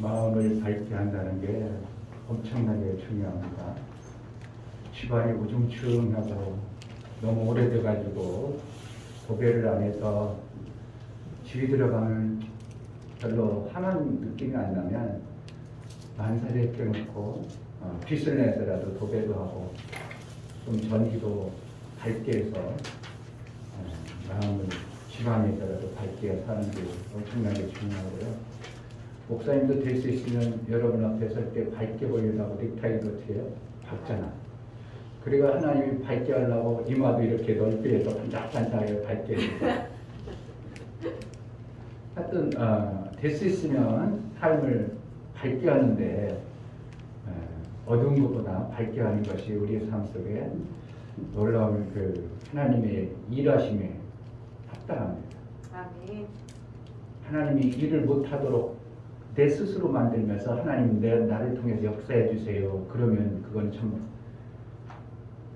마음을 밝게 한다는 게 엄청나게 중요합니다. 집안이 우중충하고 너무 오래돼가지고 도배를 안 해서 집이 들어가면 별로 환한 느낌이 안 나면 만사에 껴놓고 빚을 내더라도 도배도 하고 좀 전기도 밝게 해서 마음을 집안에서라도 밝게 사는 게 엄청나게 중요하고요. 목사님도 될 수 있으면 여러분 앞에 설 때 밝게 보이려고 넥타이도 어떻게 박잖아. 그리고 하나님이 밝게 하려고 이마도 이렇게 넓게 해서 반짝반짝하게 밝게 해서 하여튼 될 수 있으면 삶을 밝게 하는데 어두운 것보다 밝게 하는 것이 우리의 삶 속에 놀라운 그 하나님의 일하심에 합당합니다. 아멘. 하나님이 일을 못하도록 내 스스로 만들면서 하나님 나를 통해서 역사해 주세요. 그러면 그건 참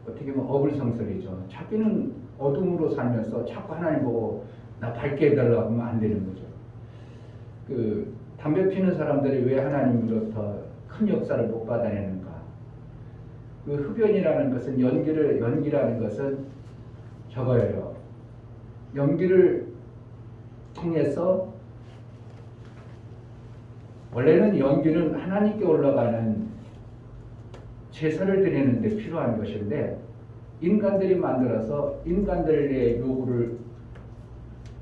어떻게 보면 어불성설이죠. 자기는 어둠으로 살면서 자꾸 하나님 보고 나 밝게 해달라고 하면 안 되는 거죠. 그 담배 피는 사람들이 왜 하나님으로부터 큰 역사를 못 받아내는가? 그 흡연이라는 것은 연기라는 것은 저거예요. 연기를 통해서 원래는 연기는 하나님께 올라가는 제사를 드리는데 필요한 것인데 인간들이 만들어서 인간들의 요구를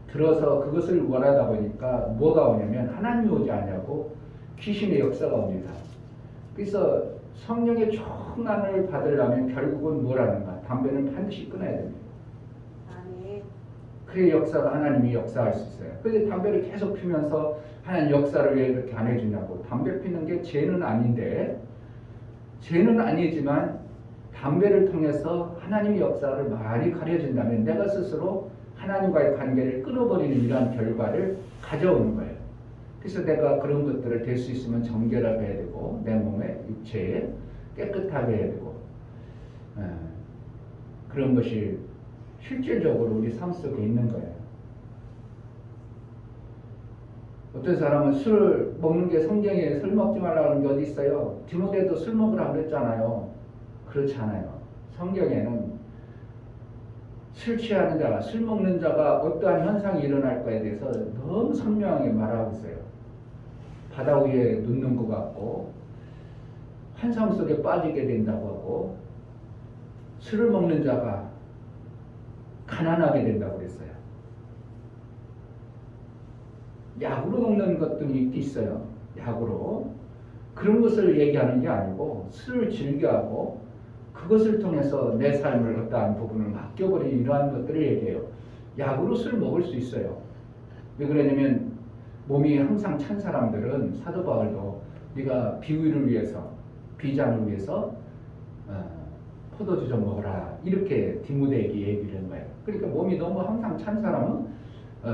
들어서 그것을 원하다 보니까 뭐가 오냐면 하나님이 오지 않냐고 귀신의 역사가 옵니다. 그래서 성령의 충만을 받으려면 결국은 뭐라는가? 담배는 반드시 끊어야 됩니다. 아멘. 그의 역사가 하나님이 역사할 수 있어요. 그런데 담배를 계속 피면서 하나님 역사를 왜 이렇게 안 해주냐고. 담배 피는 게 죄는 아닌데 죄는 아니지만 담배를 통해서 하나님의 역사를 많이 가려진다면 내가 스스로 하나님과의 관계를 끊어버리는 이러한 결과를 가져오는 거예요. 그래서 내가 그런 것들을 될 수 있으면 정결하게 해야 되고 내 몸에 육체에 깨끗하게 해야 되고 그런 것이 실질적으로 우리 삶 속에 있는 거예요. 어떤 사람은 술을 먹는 게 성경에 술 먹지 말라는 게 어디 있어요? 디모데도 술 먹으라고 그랬잖아요. 그렇지 않아요. 성경에는 술 취하는 자가, 술 먹는 자가 어떠한 현상이 일어날 거에 대해서 너무 선명하게 말하고 있어요. 바다 위에 눕는 것 같고 환상 속에 빠지게 된다고 하고 술을 먹는 자가 가난하게 된다고 그랬어요. 약으로 먹는 것도 있어요. 약으로. 그런 것을 얘기하는 게 아니고 술을 즐겨하고 그것을 통해서 내 삶을 어떠한 부분을 맡겨버리는 이러한 것들을 얘기해요. 약으로 술 먹을 수 있어요. 왜 그러냐면 몸이 항상 찬 사람들은 사도 바울도 네가 비위를 위해서 비장을 위해서 포도주 좀 먹어라 이렇게 디모데에게 얘기를 한 거예요. 그러니까 몸이 너무 항상 찬 사람은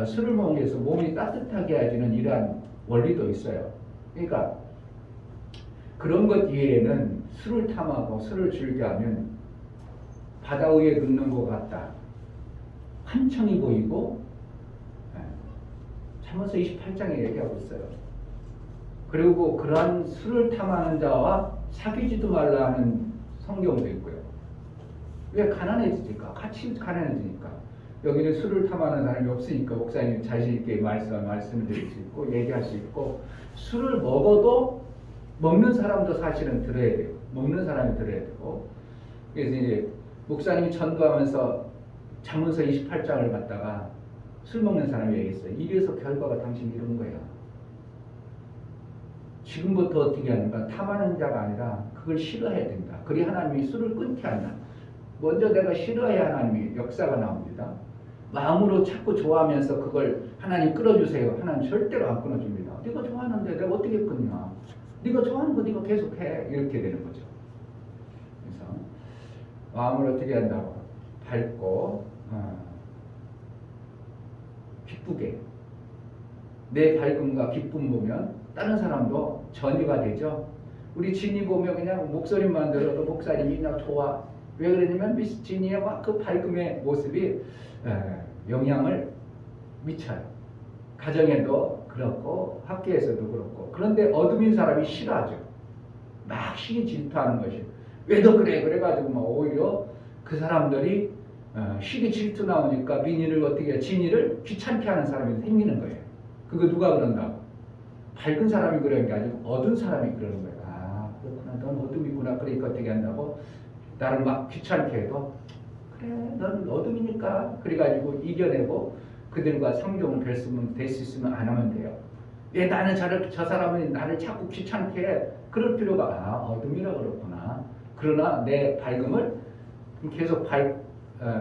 술을 먹기 위해서 몸이 따뜻하게 해주는 이러한 원리도 있어요. 그러니까 그런 것 이외에는 술을 탐하고 술을 즐겨하면 바다 위에 눕는 것 같다. 한청이 보이고 잠언서 28장에 얘기하고 있어요. 그리고 그러한 술을 탐하는 자와 사귀지도 말라 하는 성경도 있고요. 왜 가난해지니까? 같이 가난해지니까. 여기는 술을 탐하는 사람이 없으니까 목사님 자신 있게 말씀을 드릴 수 있고 얘기할 수 있고 술을 먹어도 먹는 사람도 사실은 들어야 돼요. 먹는 사람이 들어야 되고 그래서 이제 목사님이 전도하면서 잠언서 28장을 갖다가 술 먹는 사람이 얘기했어요. 이래서 결과가 당신 이런 거야. 지금부터 어떻게 하는가? 탐하는 자가 아니라 그걸 싫어해야 된다. 그리 하나님이 술을 끊게 한다. 먼저 내가 싫어해야 하나님이 역사가 나옵니다. 마음으로 자꾸 좋아하면서 그걸 하나님 끊어주세요. 하나님 절대로 안 끊어줍니다. 네가 좋아하는데 내가 어떻게 끊냐? 네가 좋아하는 거 네가 계속해. 이렇게 되는 거죠. 그래서 마음을 어떻게 한다고? 밝고 기쁘게 내 밝음과 기쁨 보면 다른 사람도 전이가 되죠. 우리 진이 보면 그냥 목소리만 들어도 목사님이 그냥 좋아. 왜 그러냐면 미스 진이의 막 그 밝음의 모습이 영향을 미쳐요. 가정에도 그렇고 학교에서도 그렇고 그런데 어둠인 사람이 싫어하죠. 막 시기 질투하는 것이. 왜 너 그래? 그래가지고 막 오히려 그 사람들이 시기 질투 나오니까 민의를 어떻게 진의를 귀찮게 하는 사람이 생기는 거예요. 그거 누가 그런다고? 밝은 사람이 그러는 게 아니고 어두운 사람이 그러는 거예요. 아 그렇구나. 넌 어둠이구나. 그러니까 어떻게 한다고? 나를 막 귀찮게 해도 그래 넌 어둠이니까 그래가지고 이겨내고 그들과 상종을 될 수 있으면 안 하면 돼요. 왜 나는 저 사람은 나를 자꾸 귀찮게 해? 그럴 필요가 어둠이라 그렇구나. 그러나 내 밝음을 계속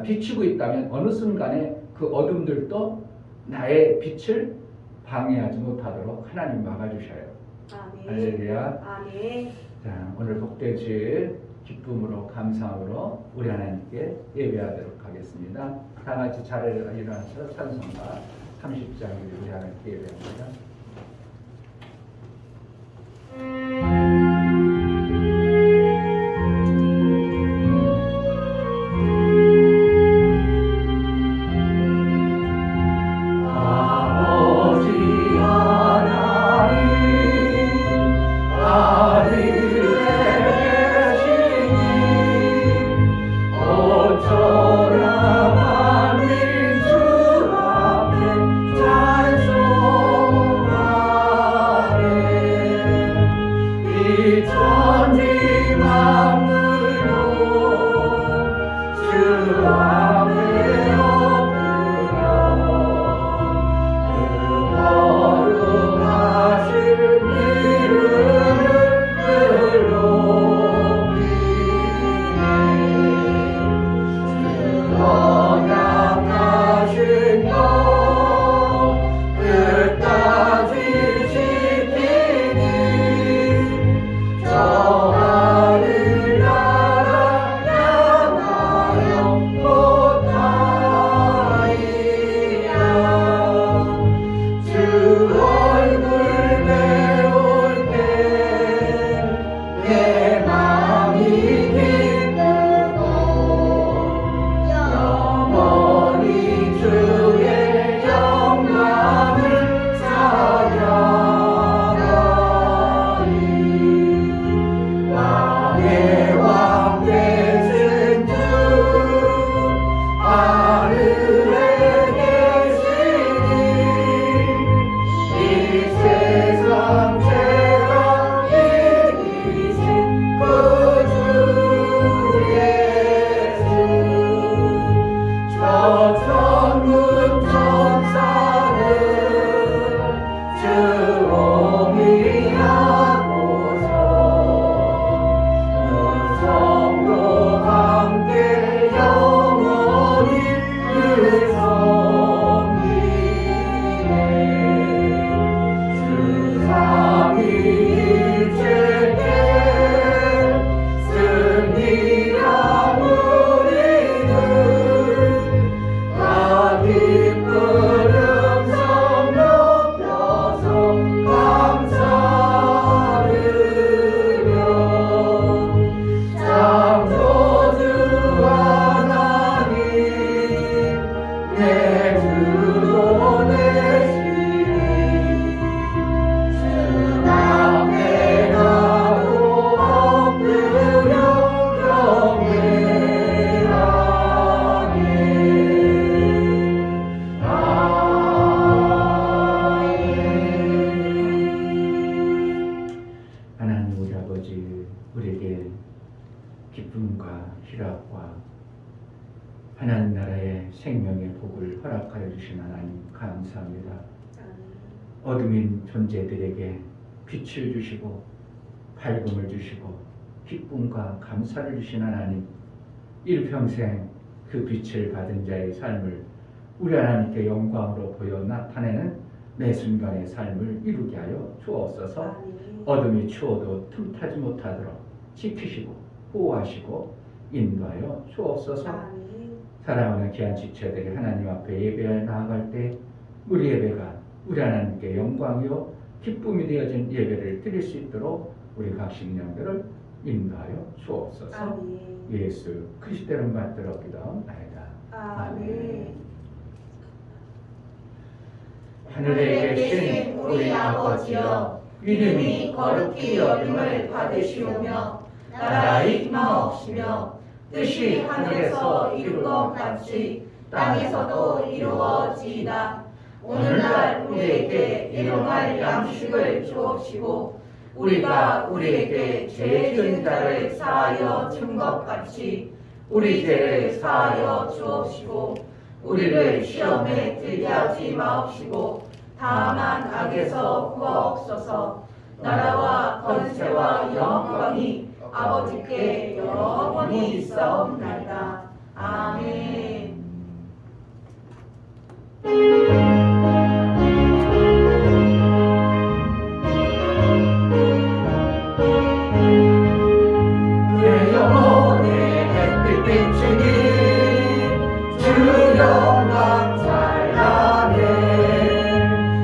비추고 있다면 어느 순간에 그 어둠들도 나의 빛을 방해하지 못하도록 하나님 막아주셔요. 아멘. 할렐루야. 아멘. 자, 오늘 복된 주일 기쁨으로 감사함으로 우리 하나님께 예배하도록 하겠습니다. 다 같이 자리에 일어나서 찬송가 30장을 우리 하나님께 예배합니다. 기쁨과 희락과 하나님 나라의 생명의 복을 허락하여 주신 하나님 감사합니다. 어둠인 존재들에게 빛을 주시고 밝음을 주시고 기쁨과 감사를 주신 하나님, 일평생 그 빛을 받은 자의 삶을 우리 하나님께 영광으로 보여 나타내는 매 순간의 삶을 이루게 하여 주옵소서. 어둠이 추워도 틈타지 못하도록 지키시고 보호하시고 인도하여 주옵소서. 사랑하는 귀한 지체들이 하나님 앞에 예배에 나아갈 때 우리 예배가 우리 하나님께 영광이요 기쁨이 되어진 예배를 드릴 수 있도록 우리 각 식량들을 인도하여 주옵소서. 예수 그리스도를 받들어 기도하옵나이다. 아멘. 하늘에 계신 우리 아버지여, 믿음이 거룩히 여김을 받으시오며 나라의 임하옵시며 뜻이 하늘에서 이룬 것 같이 땅에서도 이루어지이다. 오늘날 우리에게 일용할 양식을 주옵시고 우리가 우리에게 죄 지은 자를 사하여 준 것 같이 우리 죄를 사하여 주옵시고 우리를 시험에 들게 하지 마옵시고 다만 악에서 구하옵소서. 나라와 권세와 영광이 아버지께 영원히 있사옵나이다. 아멘. 내 영혼의 햇빛 비추니 주 영광 찬란해.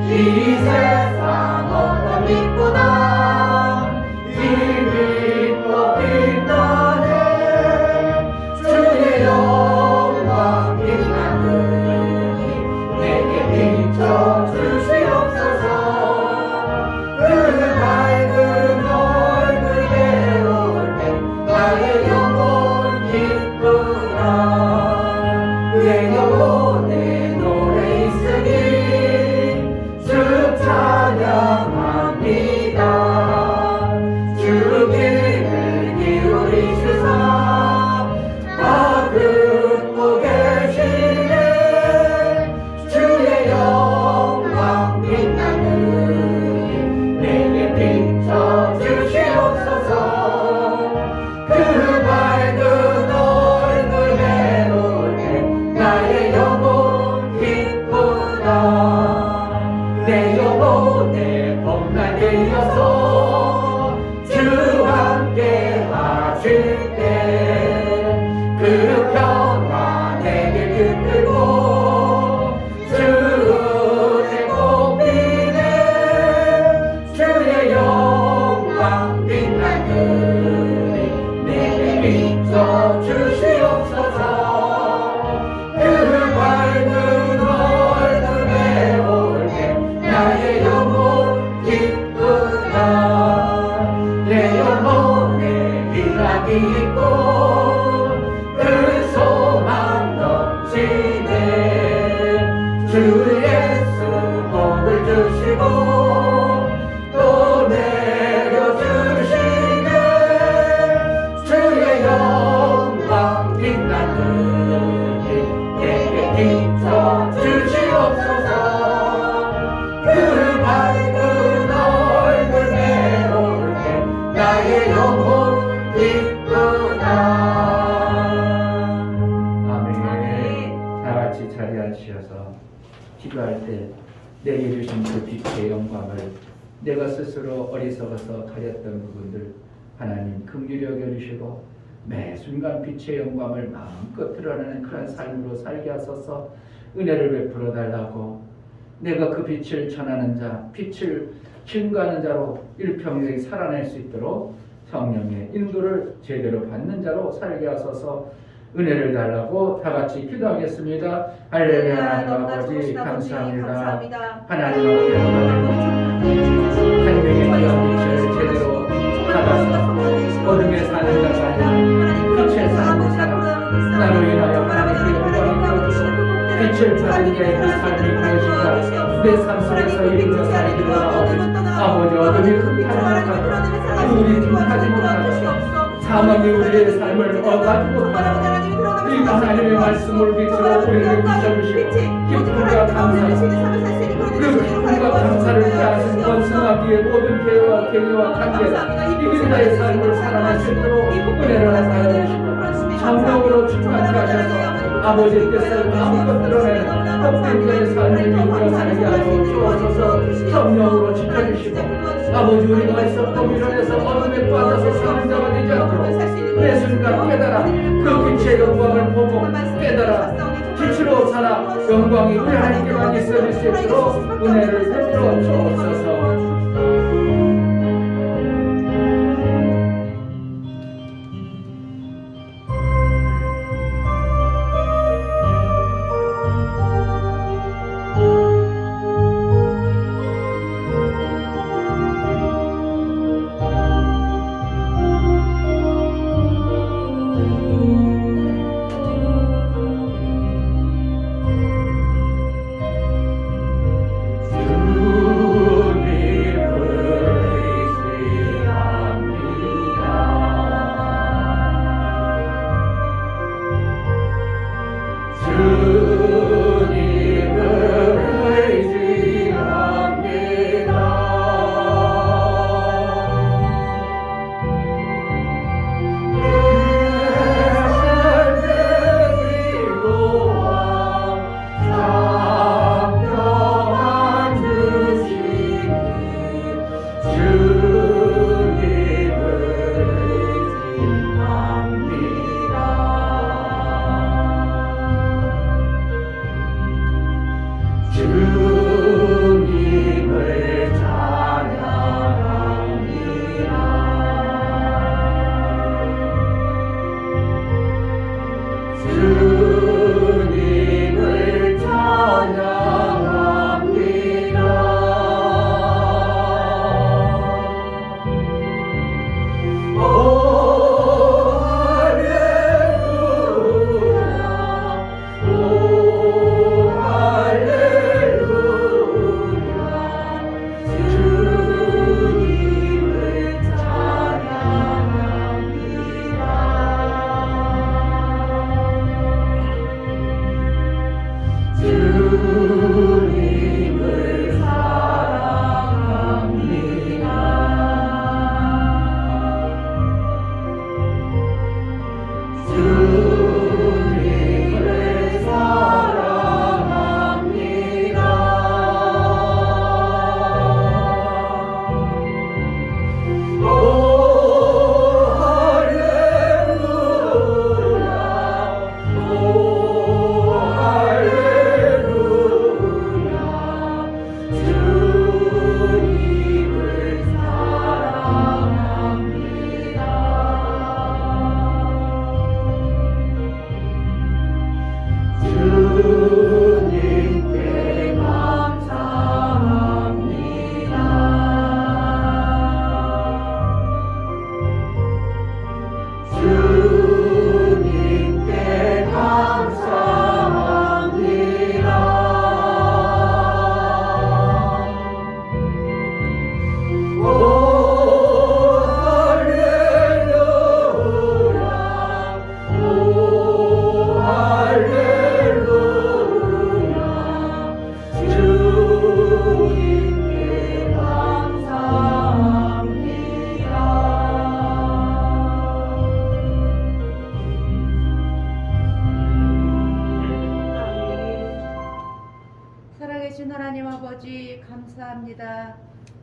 이 세상 어떤 빛보다 빛도 빛나네. 주의 영광 빛나느니 내게 비춰 주시옵소서. 그 밝은 얼굴 배울 때 나의 영혼 기쁘다. 내 영혼에 노래 있으니 주 찬양합니다. 주 귀를 기울이시사 다 듣고 계시네. 주의 영광 빛나느니 내게 비춰 주시옵소서. 그 밝은 얼굴 배울 때 나의 영혼 기쁘다. 내 영혼에 봄날 되어서 주 함께 하실 때 그 평화 내게 깃들고 주 은혜 꽃피네. 주의 영광 빛나느니 내게 비춰 주시옵소서. 그 밝은 얼굴 배울 때 나의 영혼 기쁘다. 내 영혼에 희락이 있고 그 소망 넘치네. 주 예수 복을 주시고 또 내려주시네. 주의 영광 빛나느니 내게 비춰 주시옵소서. 그 밝은 얼굴 배울 때 나의 영혼 기쁘다. 아멘. 다 같이 자리하시어서 기도할 때 내게 주신 그 빛의 영광을 내가 스스로 어리석어서 가렸던 부분들 하나님 긍휼히 여겨주시고 매 순간 빛의 영광을 마음껏 드러내는 그런 삶으로 살게 하소서. 은혜를 베풀어 달라고 내가 그 빛을 전하는 자, 빛을 증거하는 자로 일평생 살아낼 수 있도록 성령의 인도를 제대로 받는 자로 살게 하소서. 은혜를 달라고 다 같이 기도하겠습니다. 할렐루야. 하나님 아버지 감사합니다. 하나님 아버지 생명의 귀한 빛을 제대로 받아서 어둠에 사는 자가 아니라 빛에 사는 자라 나로 인하여 하나님께 영광을 주시고 빛을 받은 자의 그 삶이 무엇인가 내 삶 속에서 이루어 살기로 하오니 아버지 어둠이 흠타지 못하도록 우리 흠타지 못하도록 사망이 우리의 삶을 억하지 못하도록 이 하나님의 말씀을 빛으로 우리를 비춰주시고 기쁨과 감사를 그 기쁨과 감사를 다하신 원숭아기의 모든 개와 개와 관계 이긴 자의 삶을 살아낼 수 있도록 은혜를 하여 주시고 성령으로 충만케 하셔서 아버지의 뜻을 마음껏 드러내는 헛된 자의 삶을 이루어 살게 하여 주옵소서. 성령으로 지켜주시고 아버지 우리가 있었고 미련에서 어둠에 빠져서 사는 자가 되지 않도록 매 순간 깨달아 그 빛의 영광을 보고 깨달아 빛으로 살아 영광이 우리 하나님께만 있어질 수 있도록 은혜를 베풀어 주옵소서.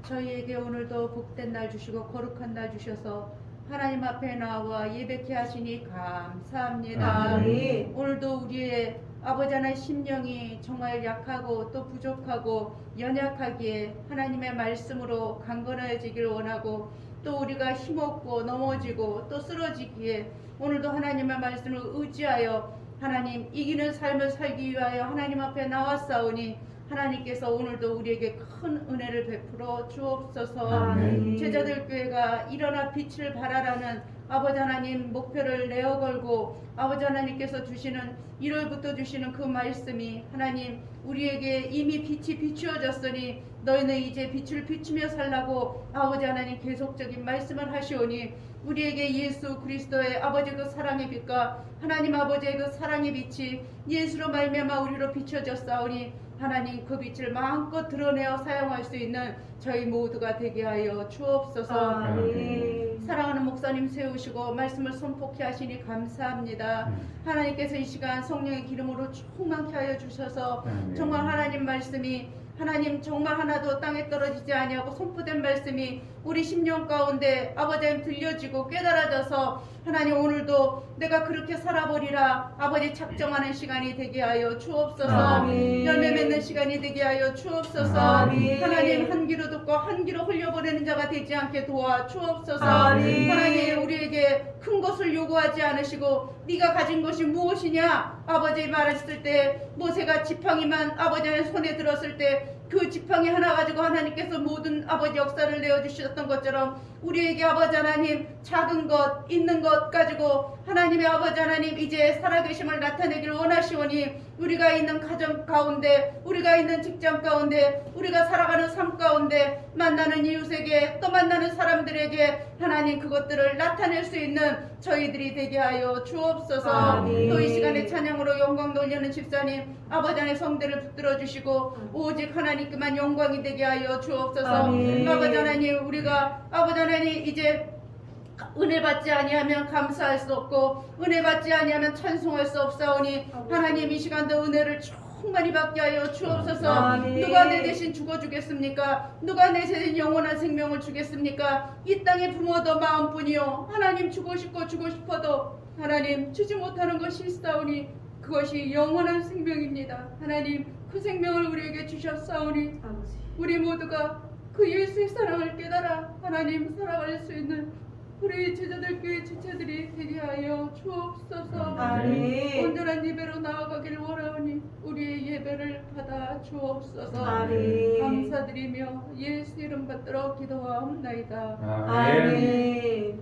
저희에게 오늘도 복된 날 주시고 거룩한 날 주셔서 하나님 앞에 나와 예배케 하시니 감사합니다. 아멘. 오늘도 우리의 아버지 하나님 심령이 정말 약하고 또 부족하고 연약하기에 하나님의 말씀으로 강건해지기를 원하고 또 우리가 힘없고 넘어지고 또 쓰러지기에 오늘도 하나님의 말씀을 의지하여 하나님 이기는 삶을 살기 위하여 하나님 앞에 나왔사오니 하나님께서 오늘도 우리에게 큰 은혜를 베풀어 주옵소서. 아멘. 제자들 교회가 일어나 빛을 발하라는 아버지 하나님 목표를 내어 걸고 아버지 하나님께서 주시는 1월부터 주시는 그 말씀이 하나님 우리에게 이미 빛이 비추어졌으니 너희는 이제 빛을 비추며 살라고 아버지 하나님 계속적인 말씀을 하시오니 우리에게 예수 그리스도의 아버지 그 사랑의 빛과 하나님 아버지의 그 사랑의 빛이 예수로 말미암아 우리로 비춰졌사오니 하나님 그 빛을 마음껏 드러내어 사용할 수 있는 저희 모두가 되게 하여 주옵소서. 아멘. 사랑하는 목사님 세우시고 말씀을 손폭히 하시니 감사합니다. 하나님께서 이 시간 성령의 기름으로 충만케 하여 주셔서 정말 하나님 말씀이 하나님 정말 하나도 땅에 떨어지지 아니하고 선포된 말씀이 우리 심령 가운데 아버지 하나님 들려지고 깨달아져서 하나님 오늘도 내가 그렇게 살아버리라 아버지 작정하는 시간이 되게 하여 주옵소서. 아멘. 열매 맺는 시간이 되게 하여 주옵소서. 아멘. 하나님 한 귀로 듣고 한 귀로 흘려보내는 자가 되지 않게 도와 주옵소서. 아멘. 하나님 우리에게 큰 것을 요구하지 않으시고 네가 가진 것이 무엇이냐 아버지 말했을 때 모세가 지팡이만 아버지 의 손에 들었을 때 그 지팡이 하나 가지고 하나님께서 모든 아버지 역사를 내어주셨던 것처럼 우리에게 아버지 하나님 작은 것 있는 것 가지고 하나님의 아버지 하나님 이제 살아계심을 나타내기를 원하시오니 우리가 있는 가정 가운데 우리가 있는 직장 가운데 우리가 살아가는 삶 가운데 만나는 이웃에게 또 만나는 사람들에게 하나님 그것들을 나타낼 수 있는 저희들이 되게 하여 주옵소서. 아멘. 또 이 시간에 찬양으로 영광 돌리는 집사님 아버지 하나님 성대를 붙들어 주시고 오직 하나님께만 영광이 되게 하여 주옵소서. 아멘. 아버지 하나님 우리가 아버지 하나님 이제 은혜 받지 아니하면 감사할 수 없고 은혜 받지 아니하면 찬송할 수 없사오니 하나님 이 시간도 은혜를 충만히 받게 하여 주옵소서. 아멘. 누가 내 대신 죽어주겠습니까? 누가 내 대신 영원한 생명을 주겠습니까? 이 땅의 부모도 마음뿐이요 하나님 주고 싶어도 하나님 주지 못하는 것이 있사오니 그것이 영원한 생명입니다. 하나님 그 생명을 우리에게 주셨사오니 아버지. 우리 모두가 그 예수의 사랑을 깨달아 하나님 살아갈 수 있는 우리 제자들 교회 지체들이 되게 하여 주옵소서. 아멘. 온전한 예배로 나아가길 원하오니 우리의 예배를 받아 주옵소서. 아멘. 감사드리며 예수 이름 받들어 기도하옵나이다. 아멘.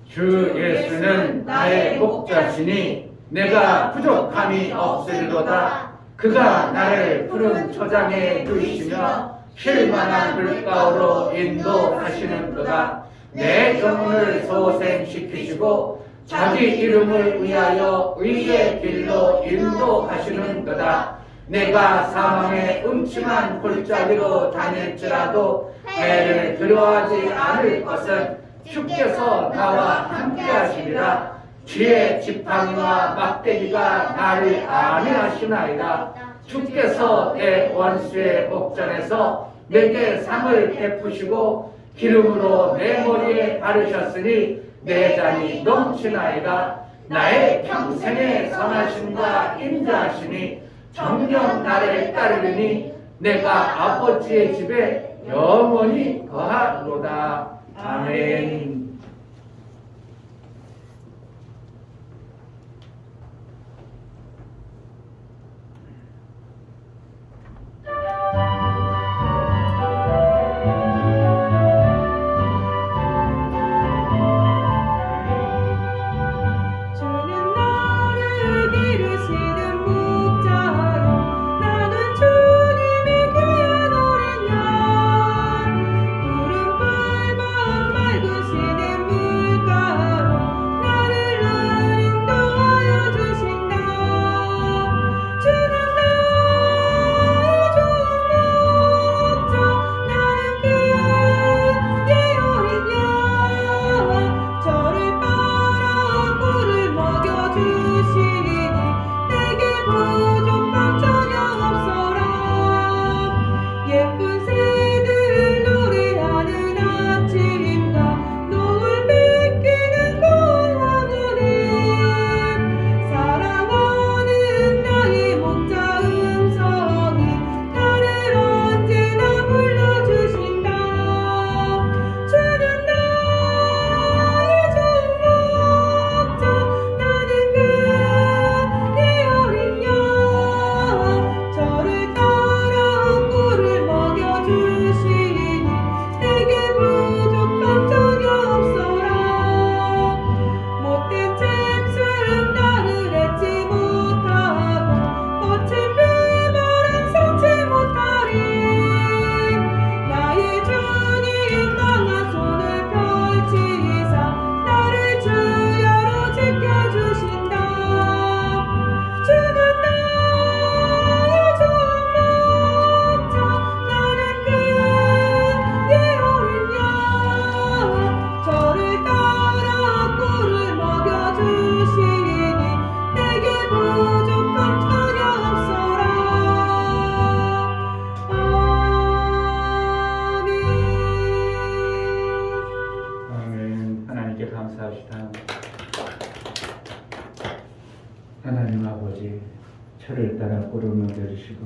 주 예수는 나의 목자시니 내가 부족함이 없으리로다. 그가 나를 푸른 초장에 누이시며 쉴만한 물가로 인도하시는도다. 내 영혼을 소생시키시고 자기 이름을 위하여 의의 길로 인도하시는도다. 내가 사망의 음침한 골짜기로 다닐지라도 해를 두려워하지 않을 것은 주께서 나와 함께 하시리라. 쥐의 지팡이와 막대기가 나를 안위하시나이다. 주께서 내 원수의 목전에서 내게 상을 베푸시고 기름으로 내 머리에 바르셨으니 내 잔이 넘치나이다. 나의 평생의 선하심과 인자하심이 정녕 나를 따르리니 내가 아버지의 집에 영원히 거하리로다. 아멘. 주는 나를 기르시는 목자요 나는 주님의 귀한 어린 양 푸른 풀만 맑으신 기도합시다. 하나님 아버지, 철을 따라 꿀을 먹여주시고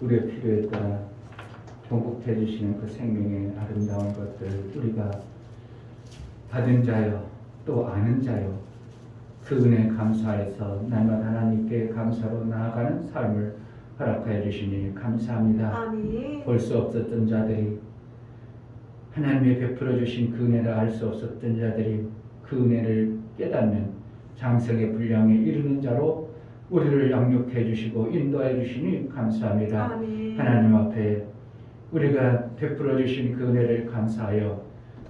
우리의 필요에 따라 공급해 주시는 그 생명의 아름다운 것들 우리가 받은 자요 또 아는 자요 그 은혜 감사해서 날마다 하나님께 감사로 나아가는 삶을 허락하여 주시니 감사합니다. 아멘. 볼 수 없었던 자들이 하나님의 베풀어 주신 그 은혜를 알 수 없었던 자들이 그 은혜를 깨닫는 장성의 분량에 이르는 자로 우리를 양육해 주시고 인도해 주시니 감사합니다. 아멘. 하나님 앞에 우리가 베풀어 주신 그 은혜를 감사하여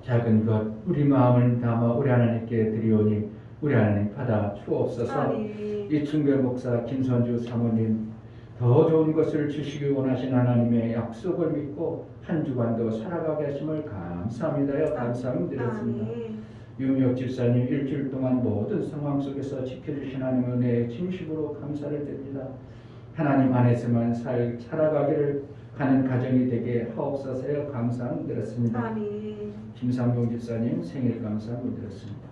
작은 것 우리 마음을 담아 우리 하나님께 드리오니 우리 하나님 받아 주옵소서. 아멘. 이충별 목사 김선주 사모님 더 좋은 것을 주시기 원하신 하나님의 약속을 믿고 한 주간도 살아가게 하심을 감사합니다요. 감사함 드렸습니다. 아멘. 유미옥 집사님 일주일 동안 모든 상황 속에서 지켜주신 하나님 은혜에 진심으로 감사를 드립니다. 하나님 안에서만 살아가기를 가는 가정이 되게 하옵소서요. 감사함 드렸습니다. 아멘. 김상봉 집사님 생일 감사함 드렸습니다.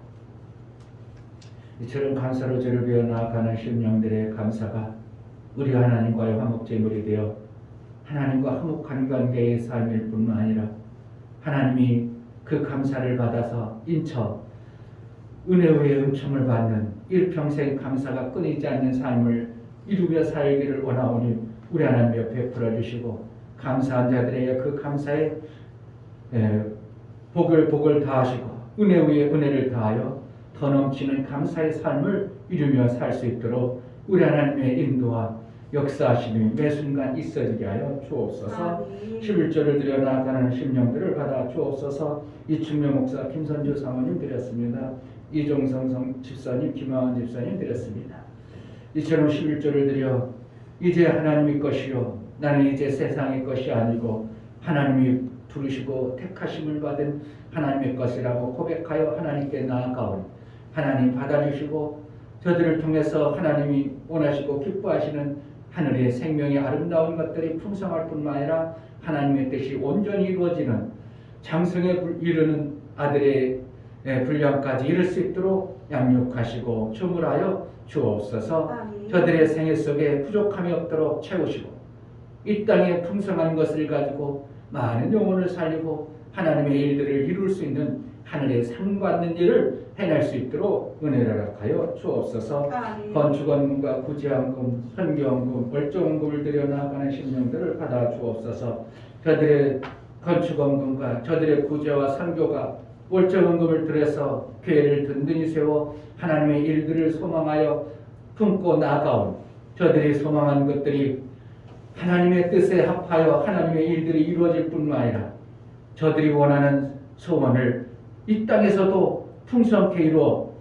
이처럼 감사로 저를 배워 나아가는 심령들의 감사가 우리 하나님과의 화목제물이 되어 하나님과 화목한 관계의 삶일 뿐만 아니라 하나님이 그 감사를 받아서 인쳐 은혜 위에 은총을 받는 일평생 감사가 끊이지 않는 삶을 이루며 살기를 원하오니 우리 하나님이 베풀어 주시고 감사한 자들에게 그 감사에 복을 다하시고 은혜 위에 은혜를 다하여 더 넘치는 감사의 삶을 이루며 살 수 있도록 우리 하나님의 인도와 역사하심이 매 순간 있어지게 하여 주옵소서. 아멘. 11절을 드려 나아가는 심령들을 받아 주옵소서. 이충명 목사 김선주 사모님 드렸습니다. 이종성 집사님 김하은 집사님 드렸습니다. 이처럼 11절을 드려 이제 하나님의 것이요 나는 이제 세상의 것이 아니고 하나님이 부르시고 택하심을 받은 하나님의 것이라고 고백하여 하나님께 나아가온 하나님 받아주시고 저들을 통해서 하나님이 원하시고 기뻐하시는 하늘의 생명의 아름다운 것들이 풍성할 뿐만 아니라 하나님의 뜻이 온전히 이루어지는 장성에 이르는 아들의 분량까지 이룰 수 있도록 양육하시고 주물하여 주옵소서. 아멘. 저들의 생애 속에 부족함이 없도록 채우시고 이 땅의 풍성한 것을 가지고 많은 영혼을 살리고 하나님의 일들을 이룰 수 있는 하늘의 상받는 일을 해낼 수 있도록 은혜를 허락하여 주옵소서. 아멘. 건축원금과 구제원금, 선교원금, 월정원금을 들여 나아가는 심령들을 받아 주옵소서. 저들의 건축원금과 저들의 구제와 선교가 월정원금을 들여서 교회를 든든히 세워 하나님의 일들을 소망하여 품고 나아가온 저들이 소망한 것들이 하나님의 뜻에 합하여 하나님의 일들이 이루어질 뿐만 아니라 저들이 원하는 소원을 이 땅에서도 풍성케 이루어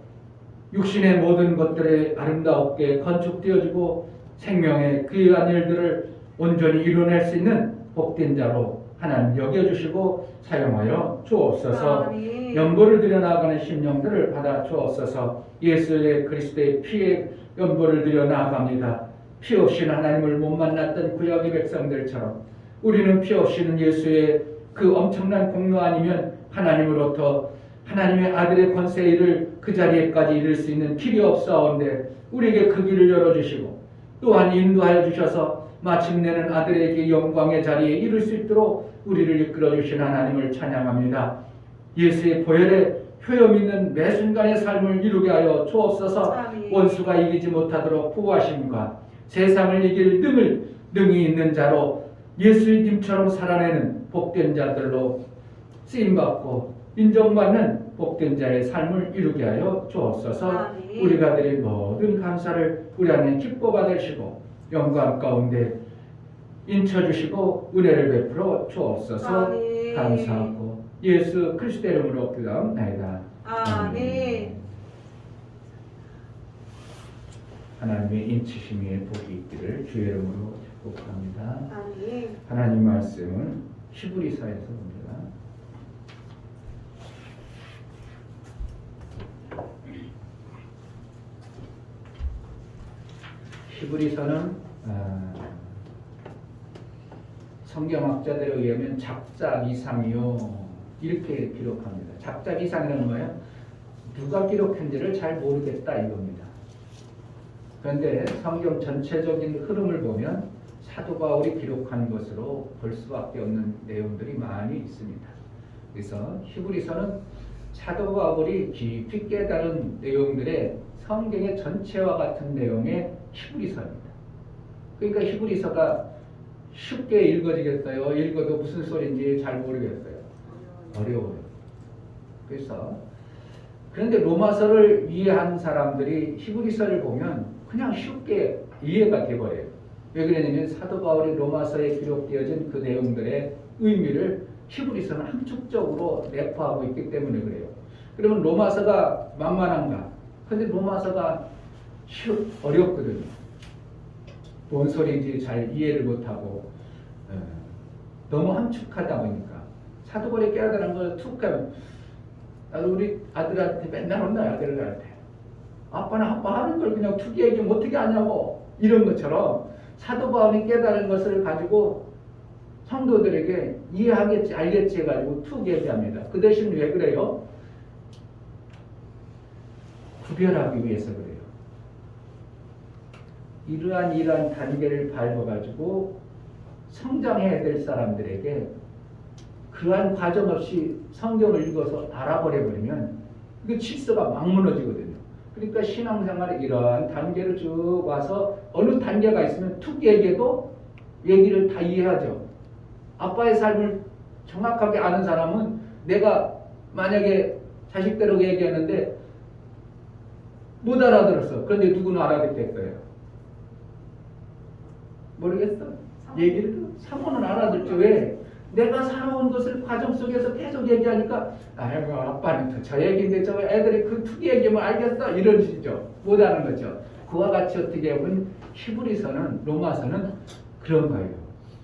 육신의 모든 것들이 아름답게 건축되어지고 생명의 귀한 일들을 온전히 이뤄낼 수 있는 복된 자로 하나님 여겨주시고 사용하여 주옵소서. 아멘. 연보를 드려 나아가는 심령들을 받아 주옵소서. 예수의 그리스도의 피에 연보를 드려 나아갑니다. 피 없이는 하나님을 못 만났던 구약의 백성들처럼 우리는 피 없이는 예수의 그 엄청난 공로 아니면 하나님으로부터 하나님의 아들의 권세의 일을 그 자리에까지 이룰 수 있는 길이 없사온데 우리에게 그 길을 열어주시고 또한 인도하여 주셔서 마침내는 아들에게 영광의 자리에 이룰 수 있도록 우리를 이끌어주신 하나님을 찬양합니다. 예수의 보혈에 효염 있는 매 순간의 삶을 이루게 하여 주옵소서. 아멘. 원수가 이기지 못하도록 보호하심과 세상을 이길 능이 있는 자로 예수님처럼 살아내는 복된 자들로 쓰임받고 인정받는 복된 자의 삶을 이루게 하여 주옵소서. 아멘. 우리가 드린 모든 감사를 우리 안에 기뻐 받으시고 영광 가운데 인쳐주시고 은혜를 베풀어 주옵소서. 아멘. 감사하고 예수 그리스도의 이름으로 기도합니다. 아멘. 하나님의 인치심의 복이 있기를 주의 이름으로 축복합니다. 아멘. 하나님 말씀은 히브리서에서 봅니다. 히브리서는 성경학자들에 의하면 작작 이상이요 이렇게 기록합니다. 작작 이상이라는 거예요. 누가 기록한지를 잘 모르겠다 이겁니다. 그런데 성경 전체적인 흐름을 보면 사도 바울이 기록한 것으로 볼 수밖에 없는 내용들이 많이 있습니다. 그래서 히브리서는 사도 바울이 깊이 깨달은 내용들의 성경의 전체와 같은 내용의 히브리서입니다. 그러니까 히브리서가 쉽게 읽어지겠어요? 읽어도 무슨 소리인지 잘 모르겠어요. 어려워요. 그래서 그런데 로마서를 이해한 사람들이 히브리서를 보면 그냥 쉽게 이해가 돼버려요. 왜 그러냐면 사도 바울이 로마서에 기록되어진 그 내용들의 의미를 히브리서는 함축적으로 내포하고 있기 때문에 그래요. 그러면 로마서가 만만한가? 근데 로마서가 어렵거든요. 뭔 소리인지 잘 이해를 못하고 너무 함축하다 보니까 사도 바울이 깨달은 걸 툭 하면 나도 우리 아들한테 맨날 혼나요. 아들한테 아빠는 아빠 하는 걸 그냥 툭 얘기하면 어떻게 하냐고 이런 것처럼 사도 바울이 깨달은 것을 가지고 성도들에게 이해하겠지 알겠지 해가지고 툭 얘기합니다. 그 대신 왜 그래요? 구별하기 위해서 그래요. 이러한 단계를 밟아가지고 성장해야 될 사람들에게 그러한 과정 없이 성경을 읽어서 알아버려버리면 그 질서가 막 무너지거든요. 그러니까 신앙생활에 이러한 단계를 쭉 와서 어느 단계가 있으면 툭 얘기해도 얘기를 다 이해하죠. 아빠의 삶을 정확하게 아는 사람은 내가 만약에 자식대로 얘기하는데 못 알아들었어. 그런데 누구는 알아듣겠어요? 모르겠어. 얘기를 사모는 알아듣죠. 왜? 내가 살아온 것을 과정 속에서 계속 얘기하니까 아이고 아빠는 저 얘기인데 저 애들이 그 투기 얘기하면 알겠어 이러시죠. 못 아는 거죠. 그와 같이 어떻게 보면 히브리서는 로마서는 그런 거예요.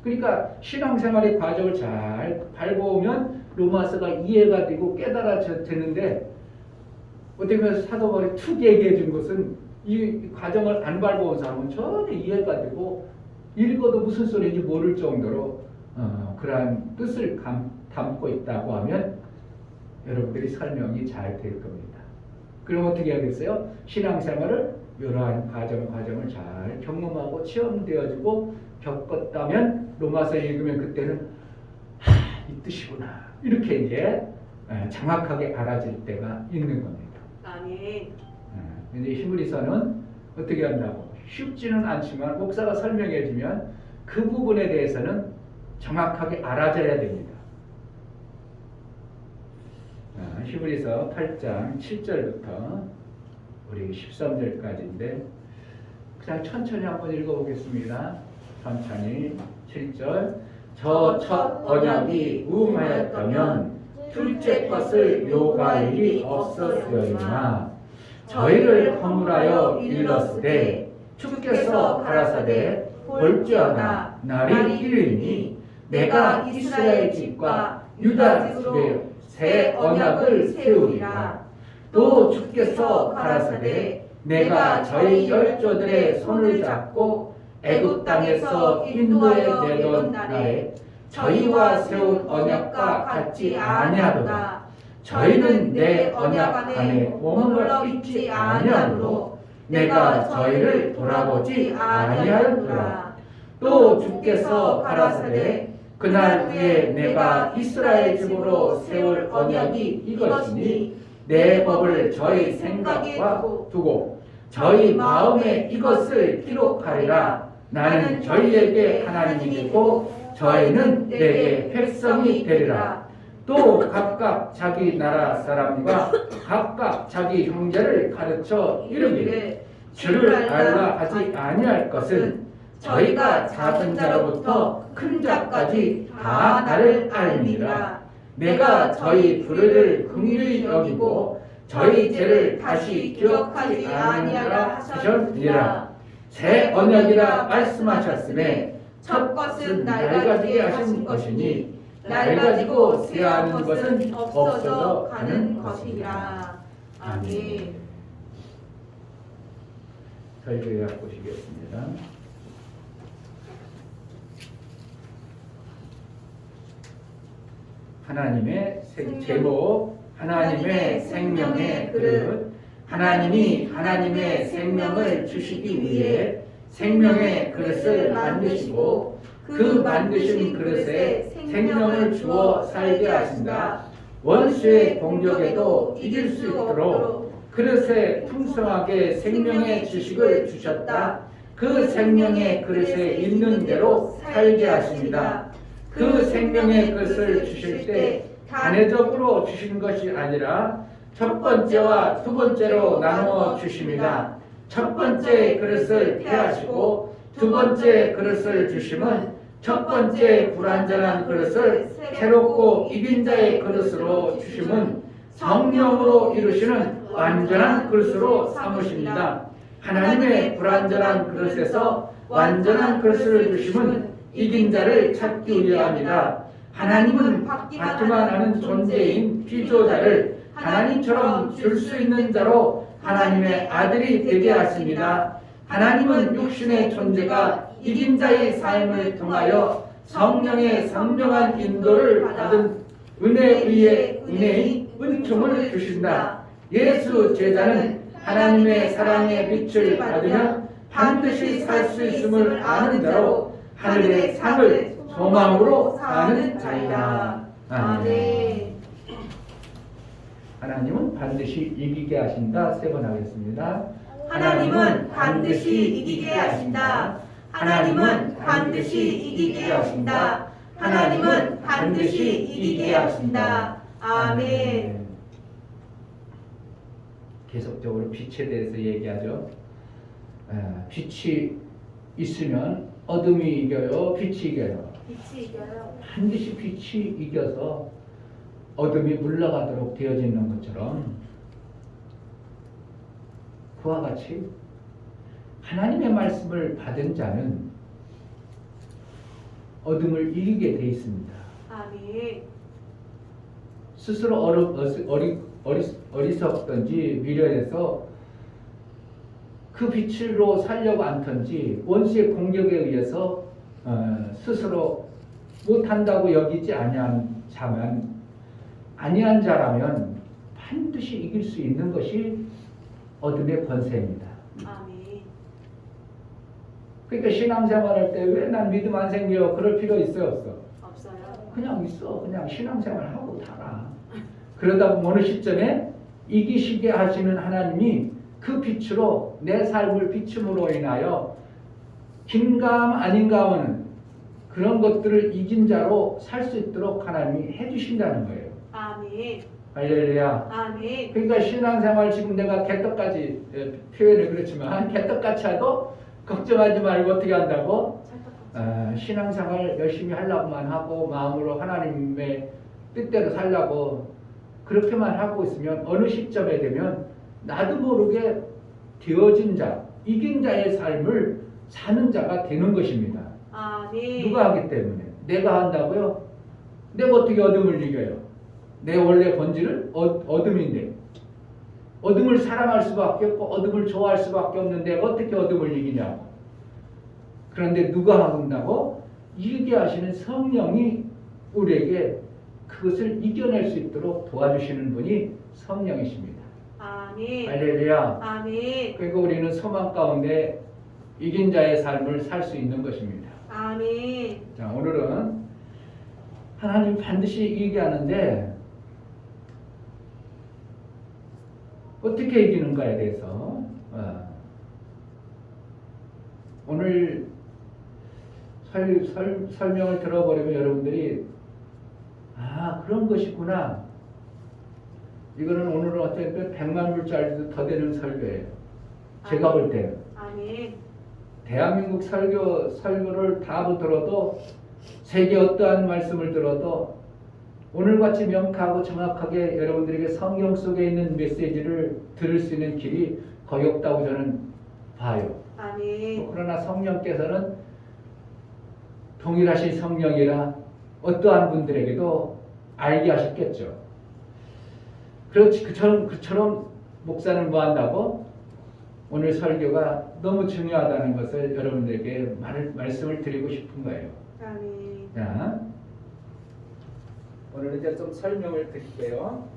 그러니까 신앙생활의 과정을 잘 밟아오면 로마서가 이해가 되고 깨달아지는데 어떻게 보면 사도 바울이 툭 얘기해 준 것은 이 과정을 안 밟아온 사람은 전혀 이해가 되고 읽어도 무슨 소리인지 모를 정도로 그러한 뜻을 담고 있다고 하면 여러분들이 설명이 잘 될 겁니다. 그럼 어떻게 하겠어요? 신앙생활을 이러한 과정을 잘 경험하고 체험되어지고 겪었다면 로마서 읽으면 그때는 이 뜻이구나 이렇게 이제 정확하게 알아질 때가 있는 겁니다. 아멘. 근데 히브리서는 어떻게 한다고? 쉽지는 않지만 목사가 설명해 주면 그 부분에 대해서는 정확하게 알아져야 됩니다. 히브리서 8장 7절부터 우리 13절까지인데 그냥 천천히 한번 읽어보겠습니다. 천천히 7절 저 첫 언약이 무음하였다면 둘째 것을 요구할 일이 없었으리나 저희를 허물하여 일렀으되 주께서 가라사대 볼지어다 날이 이르니 내가 이스라엘 집과 유다 집에 새 언약을 세우리라. 또 주께서 가라사대 내가 저희 열조들의 손을 잡고 애굽 땅에서 인도에 내던 날에 저희와 세운 언약과 같지 아니하도다. 저희는 내 언약 안에 머물러 있지 아니하므로 내가 저희를 돌아보지 아니하였노라. 또 주께서 가라사대 그날 위에 내가 이스라엘 집으로 세울 언약이 이것이니 내 법을 저희 생각과 두고 저희 마음에 이것을 기록하리라. 나는 저희에게 하나님이 되고 저희는 내게 백성이 되리라. 또 각각 자기 나라 사람과 각각 자기 형제를 가르쳐 이르기를 주를 알라 하지 아니할 것은 저희가 작은 자로부터 큰 자까지 다 나를 알미라. 내가 저희 불의를 긍휼히 여기고 저희 죄를 다시 기억하지 아니하라 하셨느니라. 새 언약이라 말씀하셨음에 첫 것은 낡아지게 하신 것이니 낡아지고 새하는 것은 없어져 가는 것이니라. 아멘. 설교해 보시겠습니다. 하나님의 제목 하나님의 생명의 그릇. 하나님이 하나님의 생명을 주시기 위해 생명의 그릇을 만드시고 그 만드신 그릇에 생명을 주어 살게 하신다. 원수의 공격에도 이길 수 있도록 그릇에 풍성하게 생명의 지식을 주셨다. 그 생명의 그릇에 있는 대로 살게 하십니다. 그 생명의 그릇을 주실 때 단회적으로 주신 것이 아니라 첫 번째와 두 번째로 나누어 주십니다. 첫 번째 그릇을 폐하시고 두 번째 그릇을 주심은 첫 번째 불완전한 그릇을 새롭고 이긴 자의 그릇으로 주심은 성령으로 이루시는 완전한 그릇으로 삼으십니다. 하나님의 불완전한 그릇에서 완전한 그릇을 주심은 이긴 자를 찾기 위함이다. 하나님은 받기만 하는 존재인 피조자를 하나님처럼 줄 수 있는 자로 하나님의 아들이 되게 하십니다. 하나님은 육신의 존재가 이긴 자의 삶을 통하여 성령의 선명한 인도를 받은 은혜 위에 은혜의 은총을 주신다. 예수 제자는 하나님의 사랑의 빛을 받으면 반드시 살 수 있음을 아는 자로 하늘의 상을 소망으로 사는 자이다. 아멘. 하나님은 반드시 이기게 하신다. 세 번 하겠습니다. 하나님은 반드시 이기게 하신다. 하나님은 반드시 이기게 하신다. 하나님은 반드시 이기게 하신다. 아멘. 계속적으로 빛에 대해서 얘기하죠. 빛이 있으면 어둠이 이겨요, 빛이 이겨요. 빛이 이겨요. 반드시 빛이 이겨서 어둠이 물러가도록 되어지는 것처럼 그와 같이 하나님의 말씀을 받은 자는 어둠을 이기게 돼 있습니다. 아멘. 스스로 어리석든지 미련해서 그 빛으로 살려고 않든지 원수의 공격에 의해서 스스로 못한다고 여기지 아니한 자라면 반드시 이길 수 있는 것이 어둠의 권세입니다. 아멘. 그러니까 신앙생활할 때 왜 난 믿음 안 생겨 그럴 필요 있어요, 없어? 없어요. 그냥 있어. 그냥 신앙생활 하고 살아. 그러다 보면 어느 시점에 이기시게 하시는 하나님이 그 빛으로 내 삶을 비춤으로 인하여 긴감 아닌가하는 그런 것들을 이긴 자로 살 수 있도록 하나님이 해주신다는 거예요. 아멘. 할렐루야. 아멘. 그러니까 신앙생활 지금 내가 개떡까지 표현을 그렇지만 개떡같이 해도 걱정하지 말고 어떻게 한다고? 신앙생활 열심히 하려고만 하고 마음으로 하나님의 뜻대로 살려고 그렇게만 하고 있으면 어느 시점에 되면 나도 모르게 되어진 자, 이긴 자의 삶을 사는 자가 되는 것입니다. 아멘. 누가 하기 때문에? 내가 한다고요? 내가 어떻게 어둠을 이겨요? 내 원래 본질은 어둠인데 어둠을 사랑할 수밖에 없고 어둠을 좋아할 수밖에 없는데 어떻게 어둠을 이기냐고. 그런데 누가 한다고? 이기게 하시는 성령이 우리에게 그것을 이겨낼 수 있도록 도와주시는 분이 성령이십니다. 아멘. 할렐루야. 아멘. 그리고 우리는 소망 가운데 이긴 자의 삶을 살 수 있는 것입니다. 아멘. 자, 오늘은 하나님 반드시 이기게 하는데 어떻게 이기는가에 대해서 오늘 설명을 들어버리면 여러분들이 그런 것이구나. 이거는 오늘은 어쨌든 100만 불짜리도 더 되는 설교예요. 제가 볼 때는. 아멘. 대한민국 설교를 다 들어도 세계 어떠한 말씀을 들어도 오늘같이 명쾌하고 정확하게 여러분들에게 성경 속에 있는 메시지를 들을 수 있는 길이 거의 없다고 저는 봐요. 아멘. 그러나 성령께서는 동일하신 성령이라 어떠한 분들에게도 알게 하셨겠죠. 그렇지, 그처럼 목사는 뭐 한다고? 오늘 설교가 너무 중요하다는 것을 여러분들에게 말씀을 드리고 싶은 거예요. 아멘. 자, 오늘 이제 좀 설명을 드릴게요.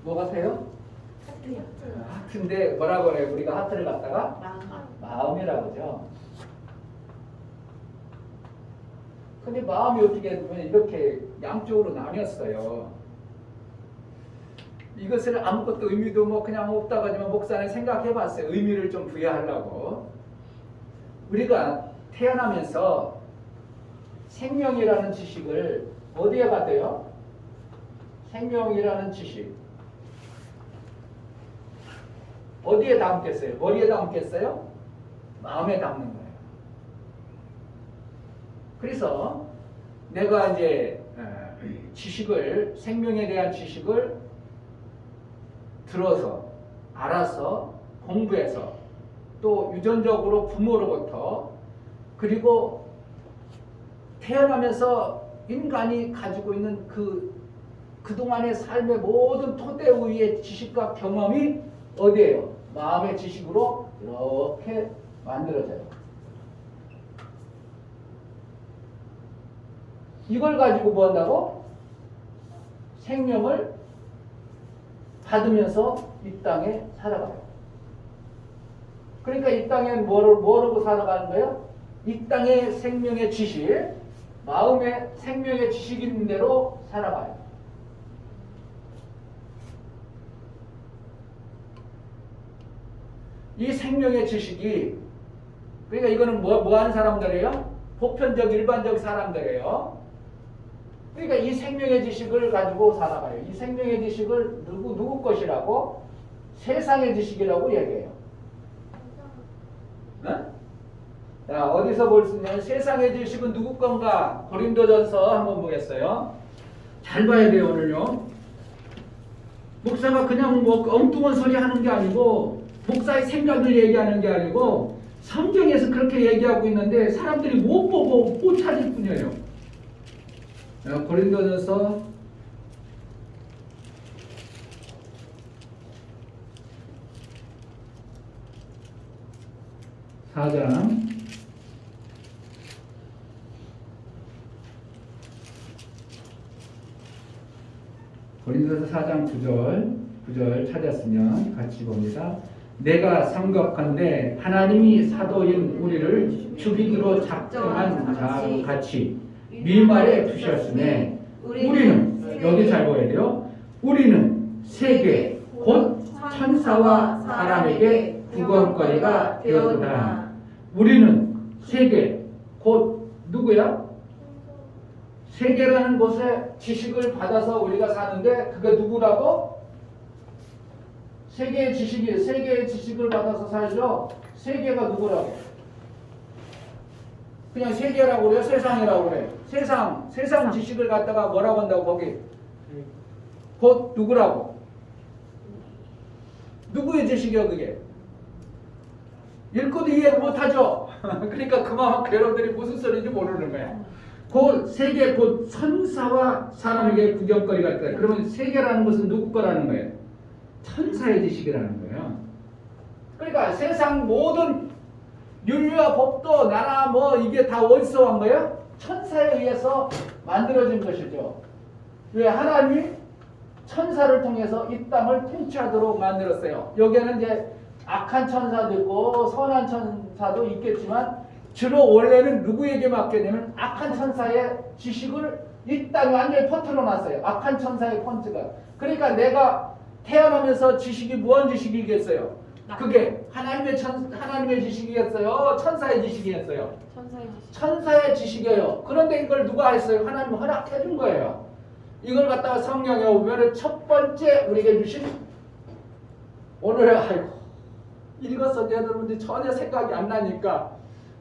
뭐 같아요? 하트인데 뭐라고 해요? 우리가 하트를 갖다가 마음이라고 하죠. 근데 마음이 어떻게 보면 이렇게 양쪽으로 나뉘었어요. 이것을 아무것도 의미도 뭐 그냥 없다고 하지만 목사는 생각해 봤어요. 의미를 좀 부여하려고. 우리가 태어나면서 생명이라는 지식을 어디에 받아요? 생명이라는 지식. 어디에 담겠어요? 머리에 담겠어요? 마음에 담는 거예요. 그래서 내가 이제 지식을, 생명에 대한 지식을 들어서, 알아서, 공부해서, 또 유전적으로 부모로부터, 그리고 태어나면서 인간이 가지고 있는 그동안의 삶의 모든 토대 위의 지식과 경험이 어디예요? 마음의 지식으로 이렇게 만들어져요. 이걸 가지고 뭐 한다고? 생명을 받으면서 이 땅에 살아가요. 그러니까 이 땅에 뭐라고 살아가는 거예요? 이 땅의 생명의 지식, 마음의 생명의 지식이 있는 대로 살아가요. 이 생명의 지식이, 그러니까 이거는 뭐 하는 사람들이에요? 보편적 일반적 사람들이에요. 그러니까 이 생명의 지식을 가지고 살아가요. 이 생명의 지식을 누구 것이라고? 세상의 지식이라고 얘기해요. 네? 자, 어디서 볼 수 있냐면 세상의 지식은 누구 건가? 고린도전서 한번 보겠어요. 잘 봐야 돼요, 오늘요. 목사가 그냥 뭐 엉뚱한 소리 하는 게 아니고, 목사의 생각을 얘기하는 게 아니고, 성경에서 그렇게 얘기하고 있는데 사람들이 못 보고 못 찾을 뿐이에요. 고린도전서 4장 고린도전서 4장 9절 찾았으면 같이 봅니다. 내가 삼각한데 하나님이 사도인 우리를 죽이기로 작정한 자와 같이 미말에 두셨으니 우리는, 여기 잘 보여야 돼요. 우리는 세계 곧 천사와 사람에게 구걸거리가 되었구나. 우리는 세계 곧 누구야? 세계라는 곳에 지식을 받아서 우리가 사는데 그게 누구라고? 세계의 지식을 받아서 살죠. 세계가 누구라고? 그냥 세계라고 그래요? 세상이라고 그래요? 세상 지식을 갖다가 뭐라고 한다고 거기? 곧 누구라고? 누구의 지식이요 그게? 읽고도 이해 못하죠? 그러니까 그만큼 여러분들이 무슨 소리인지 모르는 거야. 곧 세계 곧 천사와 사람에게 구경거리가 있다. 그러면 세계라는 것은 누구 거라는 거예요? 천사의 지식이라는 거예요. 그러니까 세상 모든 윤리와 법도 나라 뭐 이게 다 어디서 온 거예요? 천사에 의해서 만들어진 것이죠. 왜? 하나님이 천사를 통해서 이 땅을 통치하도록 만들었어요. 여기에는 이제 악한 천사도 있고 선한 천사도 있겠지만 주로 원래는 누구에게 맡겼냐면 악한 천사의 지식을 이 땅에 완전히 퍼뜨려 놨어요. 악한 천사의 펀트가. 그러니까 내가 태어나면서 지식이 무슨 지식이겠어요? 그게 하나님의 지식이겠어요? 천사의 지식이겠어요? 천사의 지식이에요. 그런데 이걸 누가 했어요? 하나님 허락해 준 거예요. 이걸 갖다가 성경에 보면 첫 번째 우리에게 주신 오늘 읽어서 여러분들이 전혀 생각이 안 나니까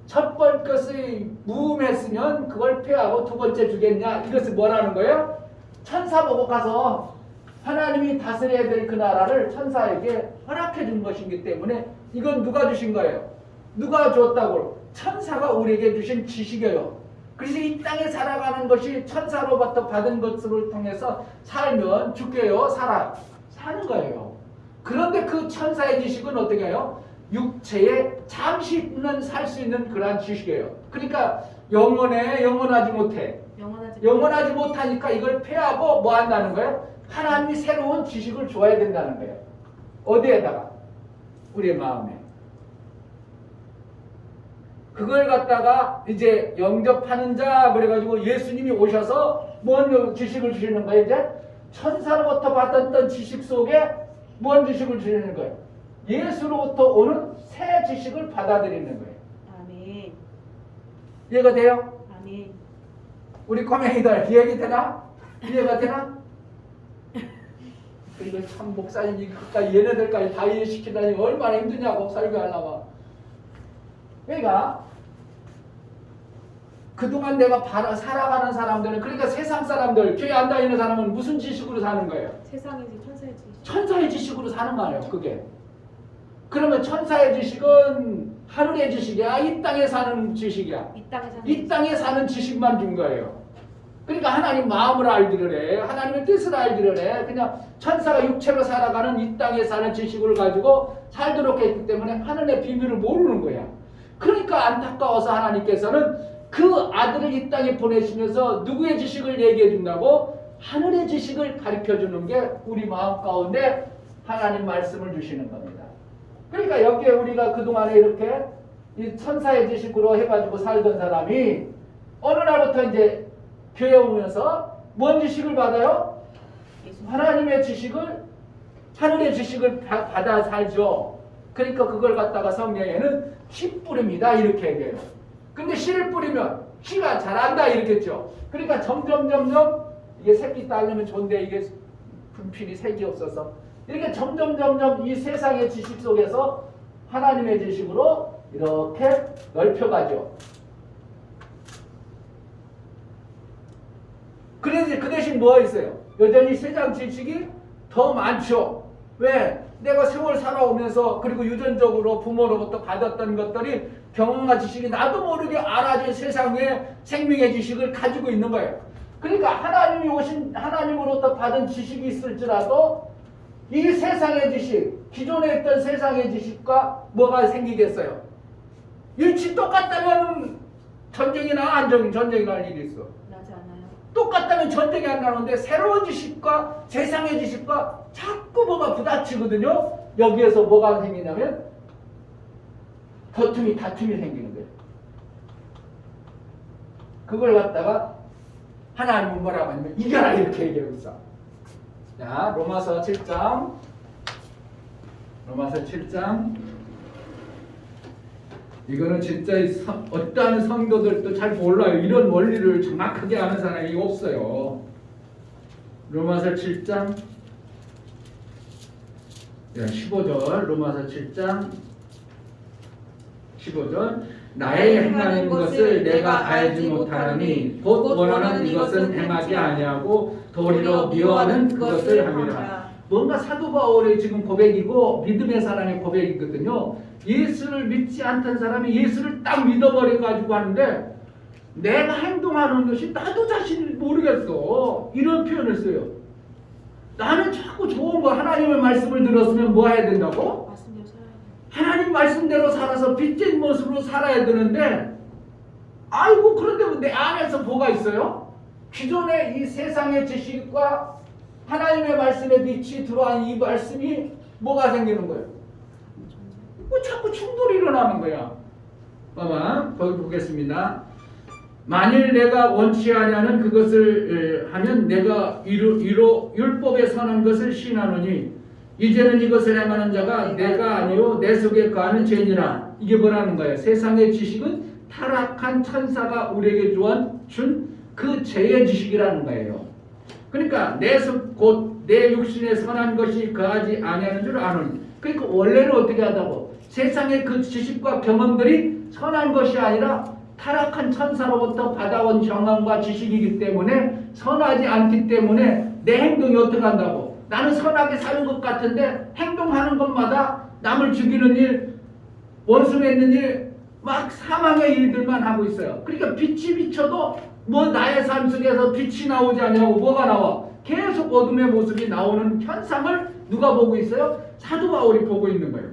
첫 번째 것이 무음했으면 그걸 폐하고 두 번째 주겠냐? 이것을 뭐라는 거예요? 천사 보고 가서 하나님이 다스려야 될 그 나라를 천사에게 허락해 준 것이기 때문에 이건 누가 주신 거예요? 누가 줬다고? 천사가 우리에게 주신 지식이에요. 그래서 이 땅에 살아가는 것이 천사로부터 받은 것을 통해서 살면 죽게요, 사는 거예요. 그런데 그 천사의 지식은 어떻게 해요? 육체에 잠시는 살 수 있는 그러한 지식이에요. 그러니까 영원하지 못해. 영원하지 못하니까 이걸 폐하고 뭐 한다는 거예요? 하나님이 새로운 지식을 줘야 된다는 거예요. 어디에다가? 우리의 마음에. 그걸 갖다가 이제 영접하는 자 그래가지고 예수님이 오셔서 뭔 지식을 주시는 거예요? 이제 천사로부터 받았던 지식 속에 뭔 지식을 주시는 거예요? 예수로부터 오는 새 지식을 받아들이는 거예요. 아멘. 이해가 돼요? 아멘. 우리 꼬맹이들 이해가 되나? 그리고 참 목사님이 그까지 얘네들까지 다 이해시키다니 얼마나 힘드냐고 설교하려면. 그러니까 그동안 내가 살아가는 사람들은, 그러니까 세상 사람들, 교회 안 다니는 사람은 무슨 지식으로 사는 거예요? 세상의 천사의 지식. 천사의 지식으로 사는 거 아니에요, 그게. 그러면 천사의 지식은 하늘의 지식이야, 이 땅에 사는 지식이야? 이 땅에 사는 지식만 준 거예요. 그러니까 하나님 마음을 알기를 해, 하나님의 뜻을 알기를 해. 그냥 천사가 육체로 살아가는 이 땅에 사는 지식을 가지고 살도록 했기 때문에 하늘의 비밀을 모르는 거야. 그러니까 안타까워서 하나님께서는 그 아들을 이 땅에 보내시면서 누구의 지식을 얘기해 준다고? 하늘의 지식을 가르쳐 주는 게 우리 마음 가운데 하나님 말씀을 주시는 겁니다. 그러니까 여기에 우리가 그동안에 이렇게 이 천사의 지식으로 해가지고 살던 사람이 어느 날부터 이제 교회 오면서 뭔 지식을 받아요? 하나님의 지식을, 하늘의 지식을 받아 살죠. 그러니까 그걸 갖다가 성경에는 씨 뿌립니다 이렇게 얘기해요. 근데 씨를 뿌리면 씨가 자란다 이렇겠죠. 그러니까 점점 이게 새끼 따려면 좋은데 이게 분필이 색이 없어서 이렇게 점점 이 세상의 지식 속에서 하나님의 지식으로 이렇게 넓혀가죠. 그래서 그 대신 뭐가 있어요? 여전히 세상 지식이 더 많죠. 왜? 내가 세월 살아오면서 그리고 유전적으로 부모로부터 받았던 것들이 경험과 지식이 나도 모르게 알아진 세상의 생명의 지식을 가지고 있는 거예요. 그러니까 하나님이 오신 하나님으로부터 받은 지식이 있을지라도 이 세상의 지식, 기존에 있던 세상의 지식과 뭐가 생기겠어요? 일치 똑같다면 전쟁이 날 일이 있어. 나지 않아요. 똑같다면 전쟁이 안 나는데 새로운 지식과 세상의 지식과 자꾸 뭐가 부딪히거든요. 여기에서 뭐가 생기냐면 다툼이 생기는 거예요. 그걸 갖다가 하나님은 뭐라고 하냐면 이겨라 이렇게 얘기하고 있어. 자, 로마서 7장 이거는 진짜 어떠한 성도들도 잘 몰라요. 이런 원리를 정확하게 아는 사람이 없어요. 로마서 7장 15절 로마서 7장 15절 나의 행하는 것을 내가 알지 못하니 곧 원하는 이것은 행하지 아니하고 도리어 미워하는 그것을 함이라. 뭔가 사도 바울의 지금 고백이고 믿음의 사람의 고백이거든요. 예수를 믿지 않던 사람이 예수를 딱 믿어버려가지고 하는데 내가 행동하는 것이 나도 자신 모르겠어. 이런 표현을 써요. 나는 자꾸 좋은 거 하나님의 말씀을 들었으면 뭐 해야 된다고? 말씀대로 살아야 돼요. 하나님 말씀대로 살아서 빛진 모습으로 살아야 되는데 아이고 그런데 내 안에서 뭐가 있어요? 기존의 이 세상의 지식과 하나님의 말씀의 빛이 들어간 이 말씀이 뭐가 생기는 거예요? 뭐 자꾸 충돌이 일어나는 거야. 봐봐 거기 보겠습니다. 만일 내가 원치 아니하는 그것을 하면 내가 이로 율법에 선한 것을 신하노니 이제는 이것을 행하는 자가 내가 아니요 내 속에 거하는 죄니라. 이게 뭐라는 거예요? 세상의 지식은 타락한 천사가 우리에게 준 그 죄의 지식이라는 거예요. 그러니까 곧 내 육신에 선한 것이 거하지 아니하는 줄 아노니. 그러니까 원래는 어떻게 하다고? 세상의 그 지식과 경험들이 선한 것이 아니라 타락한 천사로부터 받아온 경험과 지식이기 때문에 선하지 않기 때문에 내 행동이 어떻게 한다고? 나는 선하게 사는 것 같은데 행동하는 것마다 남을 죽이는 일, 원수 맺는 일, 막 사망의 일들만 하고 있어요. 그러니까 빛이 비춰도 뭐 나의 삶 속에서 빛이 나오지 않냐고 뭐가 나와? 계속 어둠의 모습이 나오는 현상을 누가 보고 있어요? 사도 바울이 보고 있는 거예요.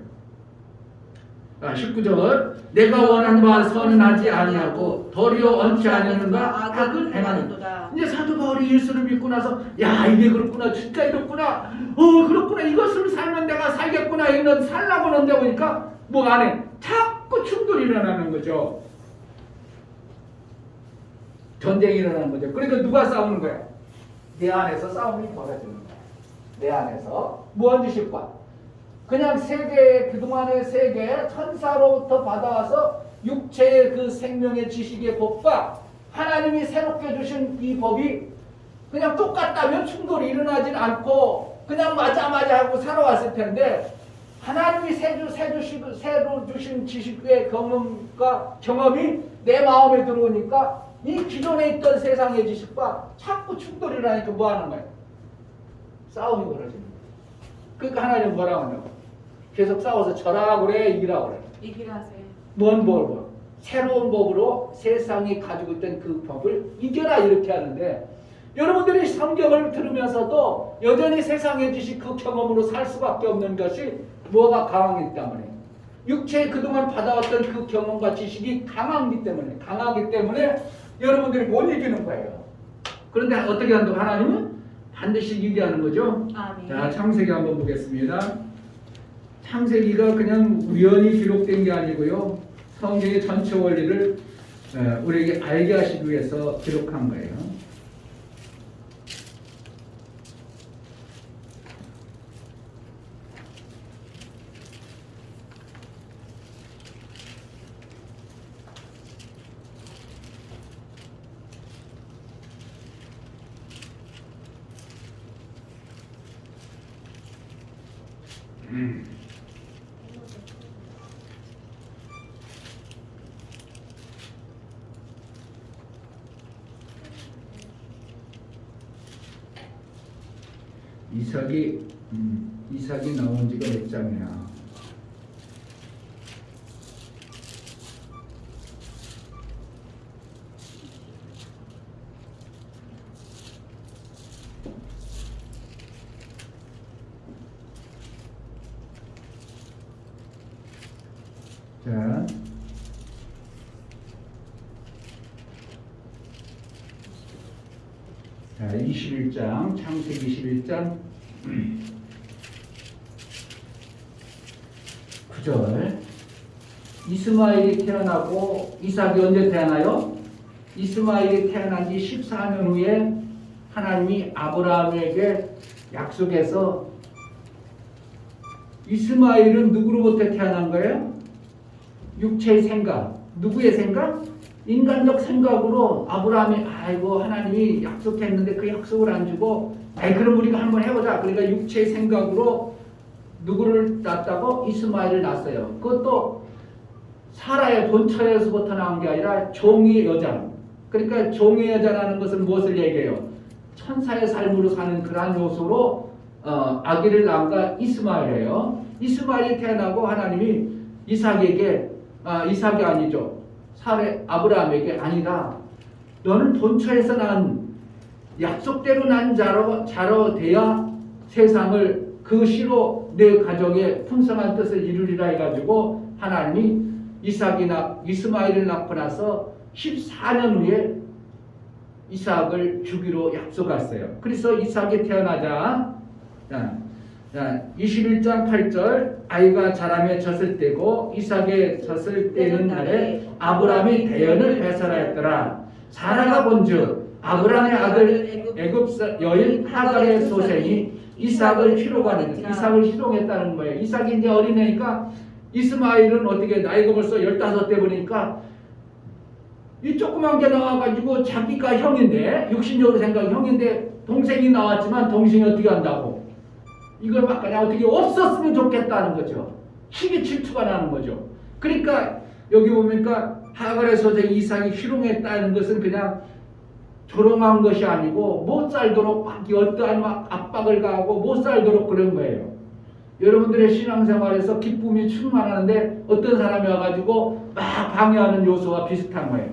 19절 내가 원하는 바 선은 하지 아니하고 도리어 원치 않는 바 악을 행하는. 이제 사도 바울이 예수를 믿고 나서 야 이게 그렇구나 진짜 이렇구나 그렇구나 이것을 살면 내가 살겠구나 이런 살라고 하는데 보니까 뭐 안에 자꾸 충돌이 일어나는 거죠. 전쟁이 일어나는 거죠. 그러니까 누가 싸우는 거야? 내 안에서 싸움이 벌어지는 거야. 내 안에서 무언 짓일까? 그냥 세계 그동안의 세계 천사로부터 받아와서 육체의 그 생명의 지식의 법과 하나님이 새롭게 주신 이 법이 그냥 똑같다면 충돌이 일어나진 않고 그냥 맞아 하고 살아왔을 텐데 하나님이 새로 주신 지식의 경험이 내 마음에 들어오니까 이 기존에 있던 세상의 지식과 자꾸 충돌이 일어나니까 뭐 하는 거예요? 싸움이 벌어지는 거예요. 그러니까 하나님 뭐라고 하냐고 계속 싸워서 져라 그래 이기라 그래. 이기라 하세요. 뭔 법을? 새로운 법으로 세상이 가지고 있던 그 법을 이겨라 이렇게 하는데 여러분들이 성경을 들으면서도 여전히 세상의 지식 그 경험으로 살 수밖에 없는 것이 뭐가 강하기 때문에 육체에 그동안 받아왔던 그 경험과 지식이 강하기 때문에 여러분들이 못 이기는 거예요. 그런데 어떻게 한다고? 하나님은 반드시 이기하는 거죠. 아멘. 자, 창세기 한번 보겠습니다. 창세기가 그냥 우연히 기록된 게 아니고요. 성경의 전체 원리를 우리에게 알게 하시기 위해서 기록한 거예요. 이삭이 나온 지가 몇 장이야? 자, 21장, 창세기 21장 9절. 이스마엘이 태어나고 이삭이 언제 태어나요? 이스마엘이 태어난 지 14년 후에 하나님이 아브라함에게 약속해서 이스마엘은 누구로부터 태어난 거예요? 육체의 생각. 누구의 생각? 인간적 생각으로 아브라함이 아이고 하나님이 약속했는데 그 약속을 안 주고 그럼 우리가 한번 해보자. 그러니까 육체의 생각으로 누구를 낳았다고? 이스마엘을 낳았어요. 그것도 사라의 본처에서부터 나온 게 아니라 종의 여자. 그러니까 종의 여자라는 것은 무엇을 얘기해요? 천사의 삶으로 사는 그러한 요소로 아기를 낳은 가 이스마엘이에요. 이스마엘이 태어나고 하나님이 이삭이 아니죠. 아브라함에게 아니다. 너는 본처에서 난 약속대로 난 자로 돼야 세상을 그 씨로 내 가정의 풍성한 뜻을 이루리라 해가지고 하나님이 이스마엘을 낳고 나서 14년 후에 이삭을 주기로 약속했어요. 그래서 이삭이 태어나자 21장 8절 아이가 자라매 젖을 때고 이삭의 젖을 때는 날에 아브라함이 대언을 배설하였더라. 사라가 본즉 아브라함의 아들 애굽 여인 하갈의 소생이 이삭을 희롱했다는 거예요. 이삭이 이제 어린애니까 이스마엘은 어떻게 나이가 벌써 15대 보니까 이 조그만 게 나와가지고 자기가 형인데 육신적으로 생각이 형인데 동생이 나왔지만 동생이 어떻게 한다고 이걸 막 그냥 어떻게 없었으면 좋겠다는 거죠. 시기 질투가 나는 거죠. 그러니까 여기 보니까 하갈의 소생 이삭이 희롱했다는 것은 그냥 조롱한 것이 아니고 못 살도록 막 어떠한 막 압박을 가하고 못 살도록 그런 거예요. 여러분들의 신앙생활에서 기쁨이 충만하는데 어떤 사람이 와가지고 막 방해하는 요소와 비슷한 거예요.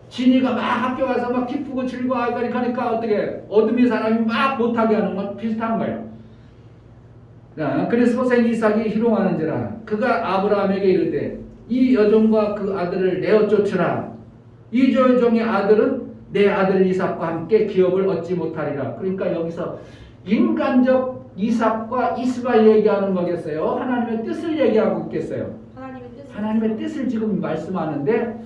진이가 막 학교 가서 막 기쁘고 즐거워하니까 그러니까 어떻게 어둠의 사람이 막 못하게 하는 건 비슷한 거예요. 자, 그래서 소생 이삭이 희롱하는지라 그가 아브라함에게 이르되 이 여종과 그 아들을 내어 쫓으라. 이 여종의 아들은 내 아들 이삭과 함께 기업을 얻지 못하리라. 그러니까 여기서 인간적 이삭과 이스마엘 얘기하는 거겠어요? 하나님의 뜻을 얘기하고 있겠어요? 하나님의 뜻을 지금 말씀하는데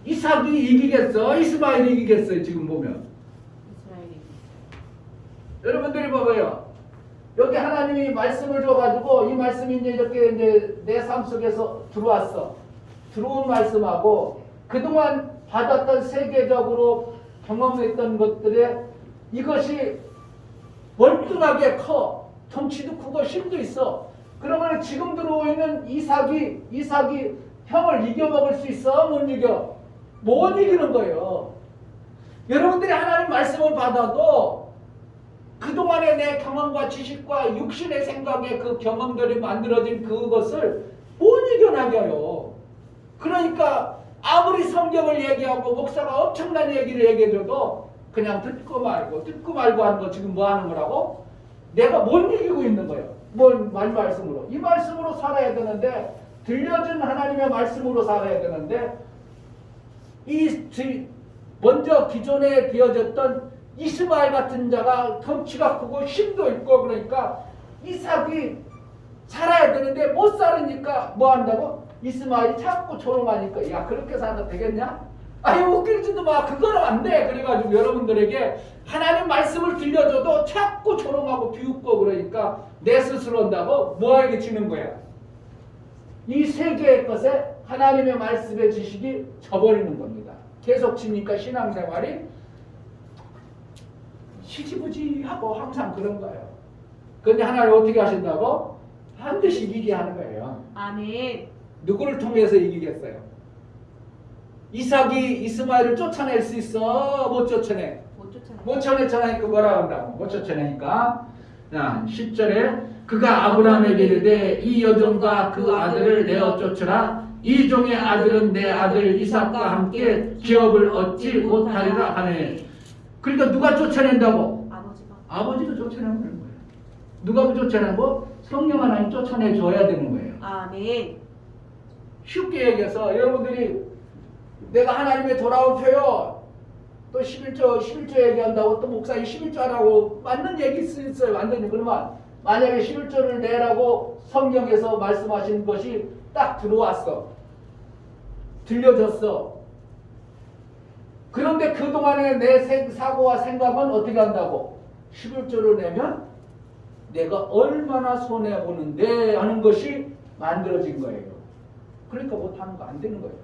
이삭이 이기겠어? 이스마엘이 이기겠어요? 지금 보면 여러분들이 봐봐요. 여기 하나님이 말씀을 줘가지고 이 말씀이 이제 이렇게 이제 내 삶 속에서 들어왔어. 들어온 말씀하고 그동안 받았던 세계적으로 경험했던 것들에 이것이 월등하게 커. 덩치도 크고 힘도 있어. 그러면 지금 들어오는 이삭이 형을 이겨먹을 수 있어? 못 이겨? 못 이기는 거예요. 여러분들이 하나님 말씀을 받아도 그동안의 내 경험과 지식과 육신의 생각에 그 경험들이 만들어진 그것을 못 이겨나가요. 그러니까 아무리 성경을 얘기하고 목사가 엄청난 얘기를 얘기해줘도 그냥 듣고 말고 하는 거 지금 뭐 하는 거라고? 내가 못 이기고 있는 거예요. 말씀으로. 이 말씀으로 살아야 되는데 들려준 하나님의 말씀으로 살아야 되는데 먼저 기존에 되어졌던 이스마엘 같은 자가 덩치가 크고 힘도 있고 그러니까 이삭이 살아야 되는데 못 살으니까 뭐 한다고? 이스마엘이 자꾸 조롱하니까 야 그렇게 살아도 되겠냐? 아유 웃기지도 마. 그거는 안 돼. 그래가지고 여러분들에게 하나님 말씀을 들려줘도 자꾸 조롱하고 비웃고 그러니까 내 스스로 한다고 뭐에게 지는 거야? 이 세계의 것에 하나님의 말씀의 지식이 져버리는 겁니다. 계속 지니까 신앙생활이 시지부지하고 항상 그런 거예요. 그런데 하나님 어떻게 하신다고? 반드시 이기게 하는 거예요. 아멘. 누구를 통해서 이기겠어요? 이삭이 이스마엘을 쫓아낼 수 있어? 못 쫓아내? 못 쫓아내니까 뭐라 한다고? 못 쫓아내니까. 자, 10절에 그가 아브라함에게 이르되 이 여종과 그 아들을 내어 쫓으라. 이 종의 아들은 내 아들 이삭과 함께 기업을 얻지 못하리라 하네. 그러니까 누가 쫓아낸다고? 아버지가 쫓아내는 거예요. 누가 쫓아내고? 성령 하나님 쫓아내줘야 되는 거예요. 아멘. 쉽게 얘기해서 여러분들이 내가 하나님의 돌아온 표요 또 11조 얘기한다고 또 목사님 11조 하라고 맞는 얘기 있어요. 완전히. 그러면 만약에 11조를 내라고 성경에서 말씀하신 것이 딱 들어왔어. 들려졌어. 그런데 그동안의 내 사고와 생각은 어떻게 한다고? 11조를 내면 내가 얼마나 손해보는데 하는 것이 만들어진 거예요. 그러니까 못하는 거 안 되는 거예요.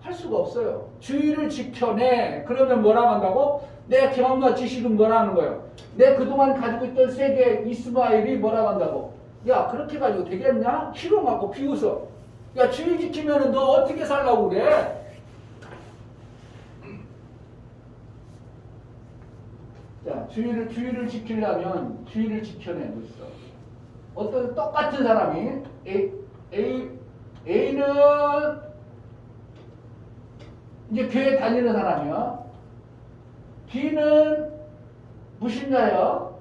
할 수가 없어요. 주의를 지켜내. 그러면 뭐라고 한다고? 내 경험과 지식은 뭐라는 거예요? 내 그동안 가지고 있던 세계 이스마엘이 뭐라고 한다고? 야 그렇게 가지고 되겠냐? 희롱하고 비웃어. 야 주의 지키면 너 어떻게 살라고 그래? 자 주의를 지키려면 주의를 지켜내고 있어. 어떤 똑같은 사람이 A는 이제 교회 다니는 사람이야. B는 무신자예요.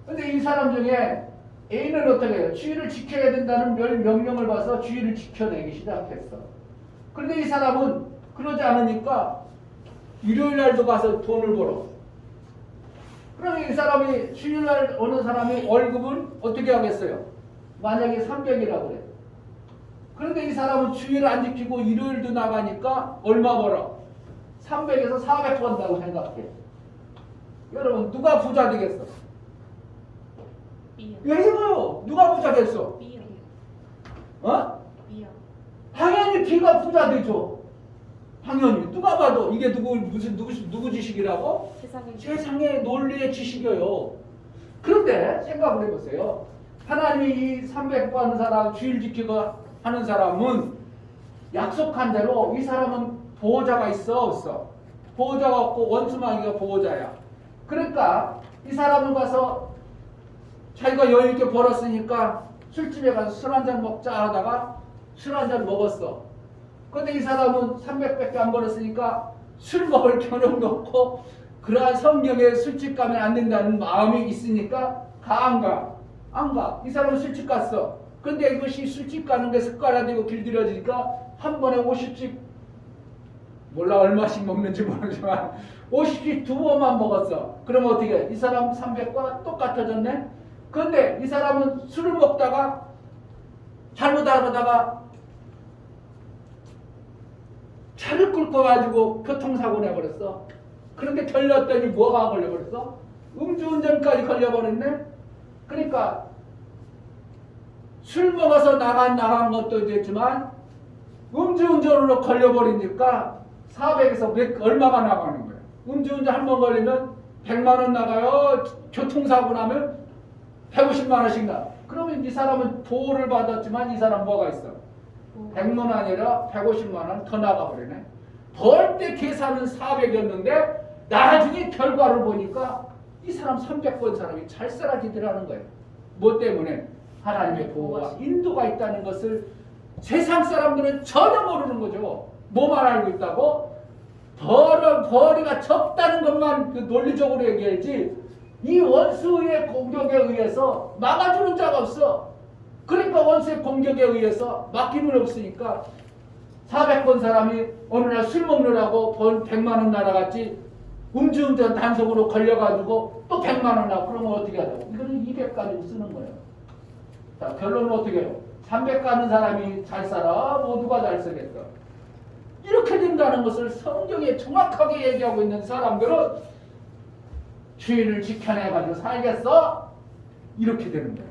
근데 이 사람 중에 A는 어떻게 해요? 주의를 지켜야 된다는 명령을 봐서 주의를 지켜내기 시작했어. 그런데 이 사람은 그러지 않으니까 일요일날도 가서 돈을 벌어. 그러면 이 사람이 주일날 어느 사람이 월급은 어떻게 하겠어요? 만약에 300이라고 그래. 그런데 이 사람은 주일을 안 지키고 일요일도 나가니까 얼마 벌어? 300에서 400 번다고 생각해. 여러분 누가 부자 되겠어? 왜요? 누가 부자 됐어? 어? 당연히 B가 부자 되죠. 당연히 누가 봐도 이게 누구 지식이라고? 세상의 논리의 지식이에요. 그런데 생각을 해보세요. 하나님이 이 300번 하는 사람, 주일 지키고 하는 사람은 약속한 대로 이 사람은 보호자가 있어 없어? 보호자가 없고 원수마귀가 보호자야. 그러니까 이 사람은 가서 자기가 여유 있게 벌었으니까 술집에 가서 술 한잔 먹자 하다가 술 한잔 먹었어. 근데 이 사람은 300밖에 안 벌었으니까 술 먹을 겨념도 없고 그러한 성경에 술집 가면 안 된다는 마음이 있으니까 안 가. 안 가. 이 사람은 술집 갔어. 근데 이것이 술집 가는 게 습관화되고 길들여지니까 한 번에 50씩 몰라 얼마씩 먹는지 모르지만 50씩 두 번만 먹었어. 그러면 어떻게 해? 이 사람 300과 똑같아졌네? 근데 이 사람은 술을 먹다가 잘못하다가 차를 끌고 가지고 교통사고 내버렸어. 그런데 걸렸더니 뭐가 걸려버렸어? 음주운전까지 걸려버렸네? 그러니까 술 먹어서 나간 것도 됐지만 음주운전으로 걸려버리니까 400에서 얼마가 나가는 거야? 음주운전 한 번 걸리면 100만 원 나가요. 교통사고 나면 150만 원씩 나. 그러면 이 사람은 보호를 받았지만 이 사람 뭐가 있어? 100만 원 아니라 150만 원 더 나가버리네. 벌 때 계산은 400이었는데 나중에 결과를 보니까 이 사람 300번 사람이 잘 살아지더라는 거예요. 뭐 때문에? 하나님의 보호와 인도가 있다는 것을 세상 사람들은 전혀 모르는 거죠. 뭐만 알고 있다고? 벌이가 적다는 것만 그 논리적으로 얘기하지 이 원수의 공격에 의해서 막아주는 자가 없어. 그러니까 원수의 공격에 의해서 막힘을 없으니까 400번 사람이 어느 날 술 먹느라고 번 100만 원 날아갔지 음주운전 단속으로 걸려가지고 또 100만 원 나고 그러면 어떻게 하냐고. 이거는 200 가지고 쓰는 거예요. 자, 결론은 어떻게 해요? 300 가는 사람이 잘 살아? 모두가 잘 살겠어. 이렇게 된다는 것을 성경에 정확하게 얘기하고 있는 사람들은 주인을 지켜내가지고 살겠어? 이렇게 되는 거예요.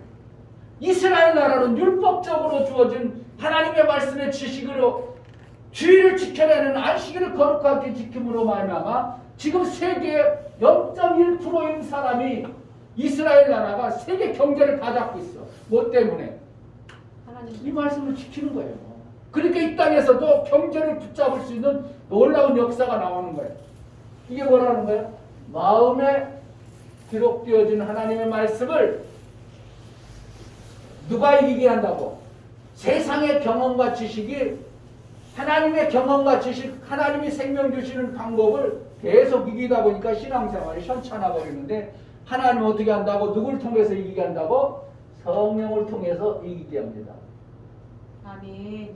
이스라엘 나라는 율법적으로 주어진 하나님의 말씀의 지식으로 주의를 지켜내는 안식일을 거룩하게 지킴으로 말미암아 지금 세계 0.1%인 사람이 이스라엘 나라가 세계 경제를 다 잡고 있어. 뭐 때문에? 이 말씀을 지키는 거예요. 그러니까 이 땅에서도 경제를 붙잡을 수 있는 놀라운 역사가 나오는 거예요. 이게 뭐라는 거예요? 마음에 기록되어진 하나님의 말씀을 누가 이기게 한다고? 세상의 경험과 지식이 하나님의 경험과 지식, 하나님이 생명 주시는 방법을 계속 이기다 보니까 신앙생활이 현찮아 버리는데 하나님은 어떻게 한다고? 누굴 통해서 이기게 한다고? 성령을 통해서 이기게 합니다. 아멘.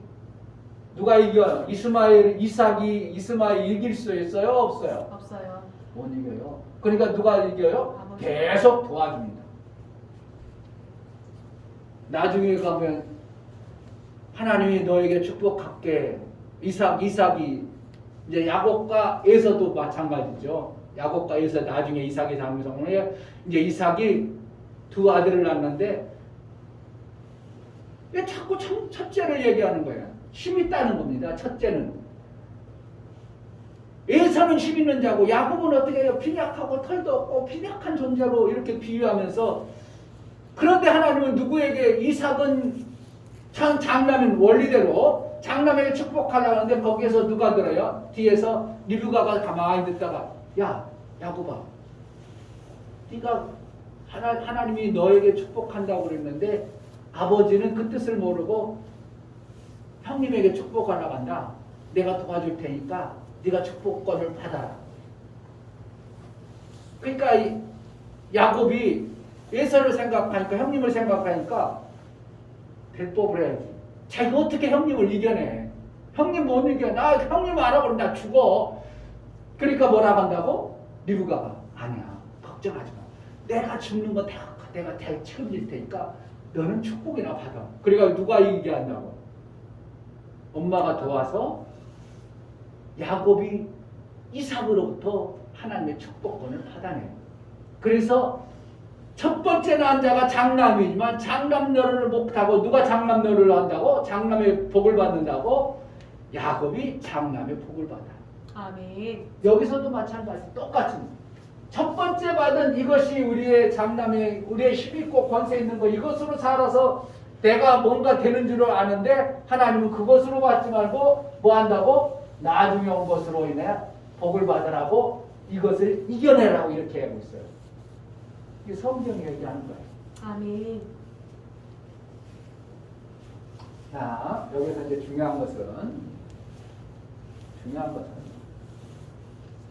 누가 이겨요? 이삭이 이스마엘 이길 수 있어요? 없어요? 없어요. 못 이겨요. 그러니까 누가 이겨요? 아버지. 계속 도와줍니다. 나중에 가면 하나님이 너에게 축복할게. 이삭이 이제 야곱과 에서도 마찬가지죠. 야곱과 에서 나중에 이삭이 장성에 이제 이삭이 두 아들을 낳는데 왜 자꾸 첫째를 얘기하는 거예요? 힘 있다는 겁니다. 첫째는. 에서는 힘 있는 자고 야곱은 어떻게 해요? 빈약하고 털도 없고 빈약한 존재로 이렇게 비유하면서 그런데 하나님은 누구에게 이삭은 장남인 원리대로 장남에게 축복하려고 하는데 거기에서 누가 들어요? 뒤에서 리브가가 가만히 듣다가 야 야곱아 네가 하나님이 너에게 축복한다고 그랬는데 아버지는 그 뜻을 모르고 형님에게 축복하려고 한다. 내가 도와줄 테니까 네가 축복권을 받아라. 그러니까 이 야곱이 에서를 생각하니까 형님을 생각하니까 대법을 해야지. 자기가 어떻게 형님을 이겨내. 형님 못 이겨. 나 형님 알아보면 나 죽어. 그러니까 뭐라고 한다고? 리브가가 아니야. 걱정하지 마. 내가 죽는 거 내가 책임질 테니까 너는 축복이나 받아. 그러니까 누가 이기게 한다고? 엄마가 도와서 야곱이 이삭으로부터 하나님의 축복권을 받아내요. 그래서 첫 번째 난자가 장남이지만 장남 노릇을 못하고 누가 장남 노릇을 한다고? 장남의 복을 받는다고? 야곱이 장남의 복을 받아. 아멘. 여기서도 마찬가지 똑같습니다. 첫 번째 받은 이것이 우리의 장남의 우리의 힘있고 권세 있는 거 이것으로 살아서 내가 뭔가 되는 줄 아는데 하나님은 그것으로 받지 말고 뭐 한다고? 나중에 온 것으로 인해 복을 받으라고 이것을 이겨내라고 이렇게 하고 있어요. 이게 성경이 얘기하는 거예요. 아멘. 자, 여기서 이제 중요한 것은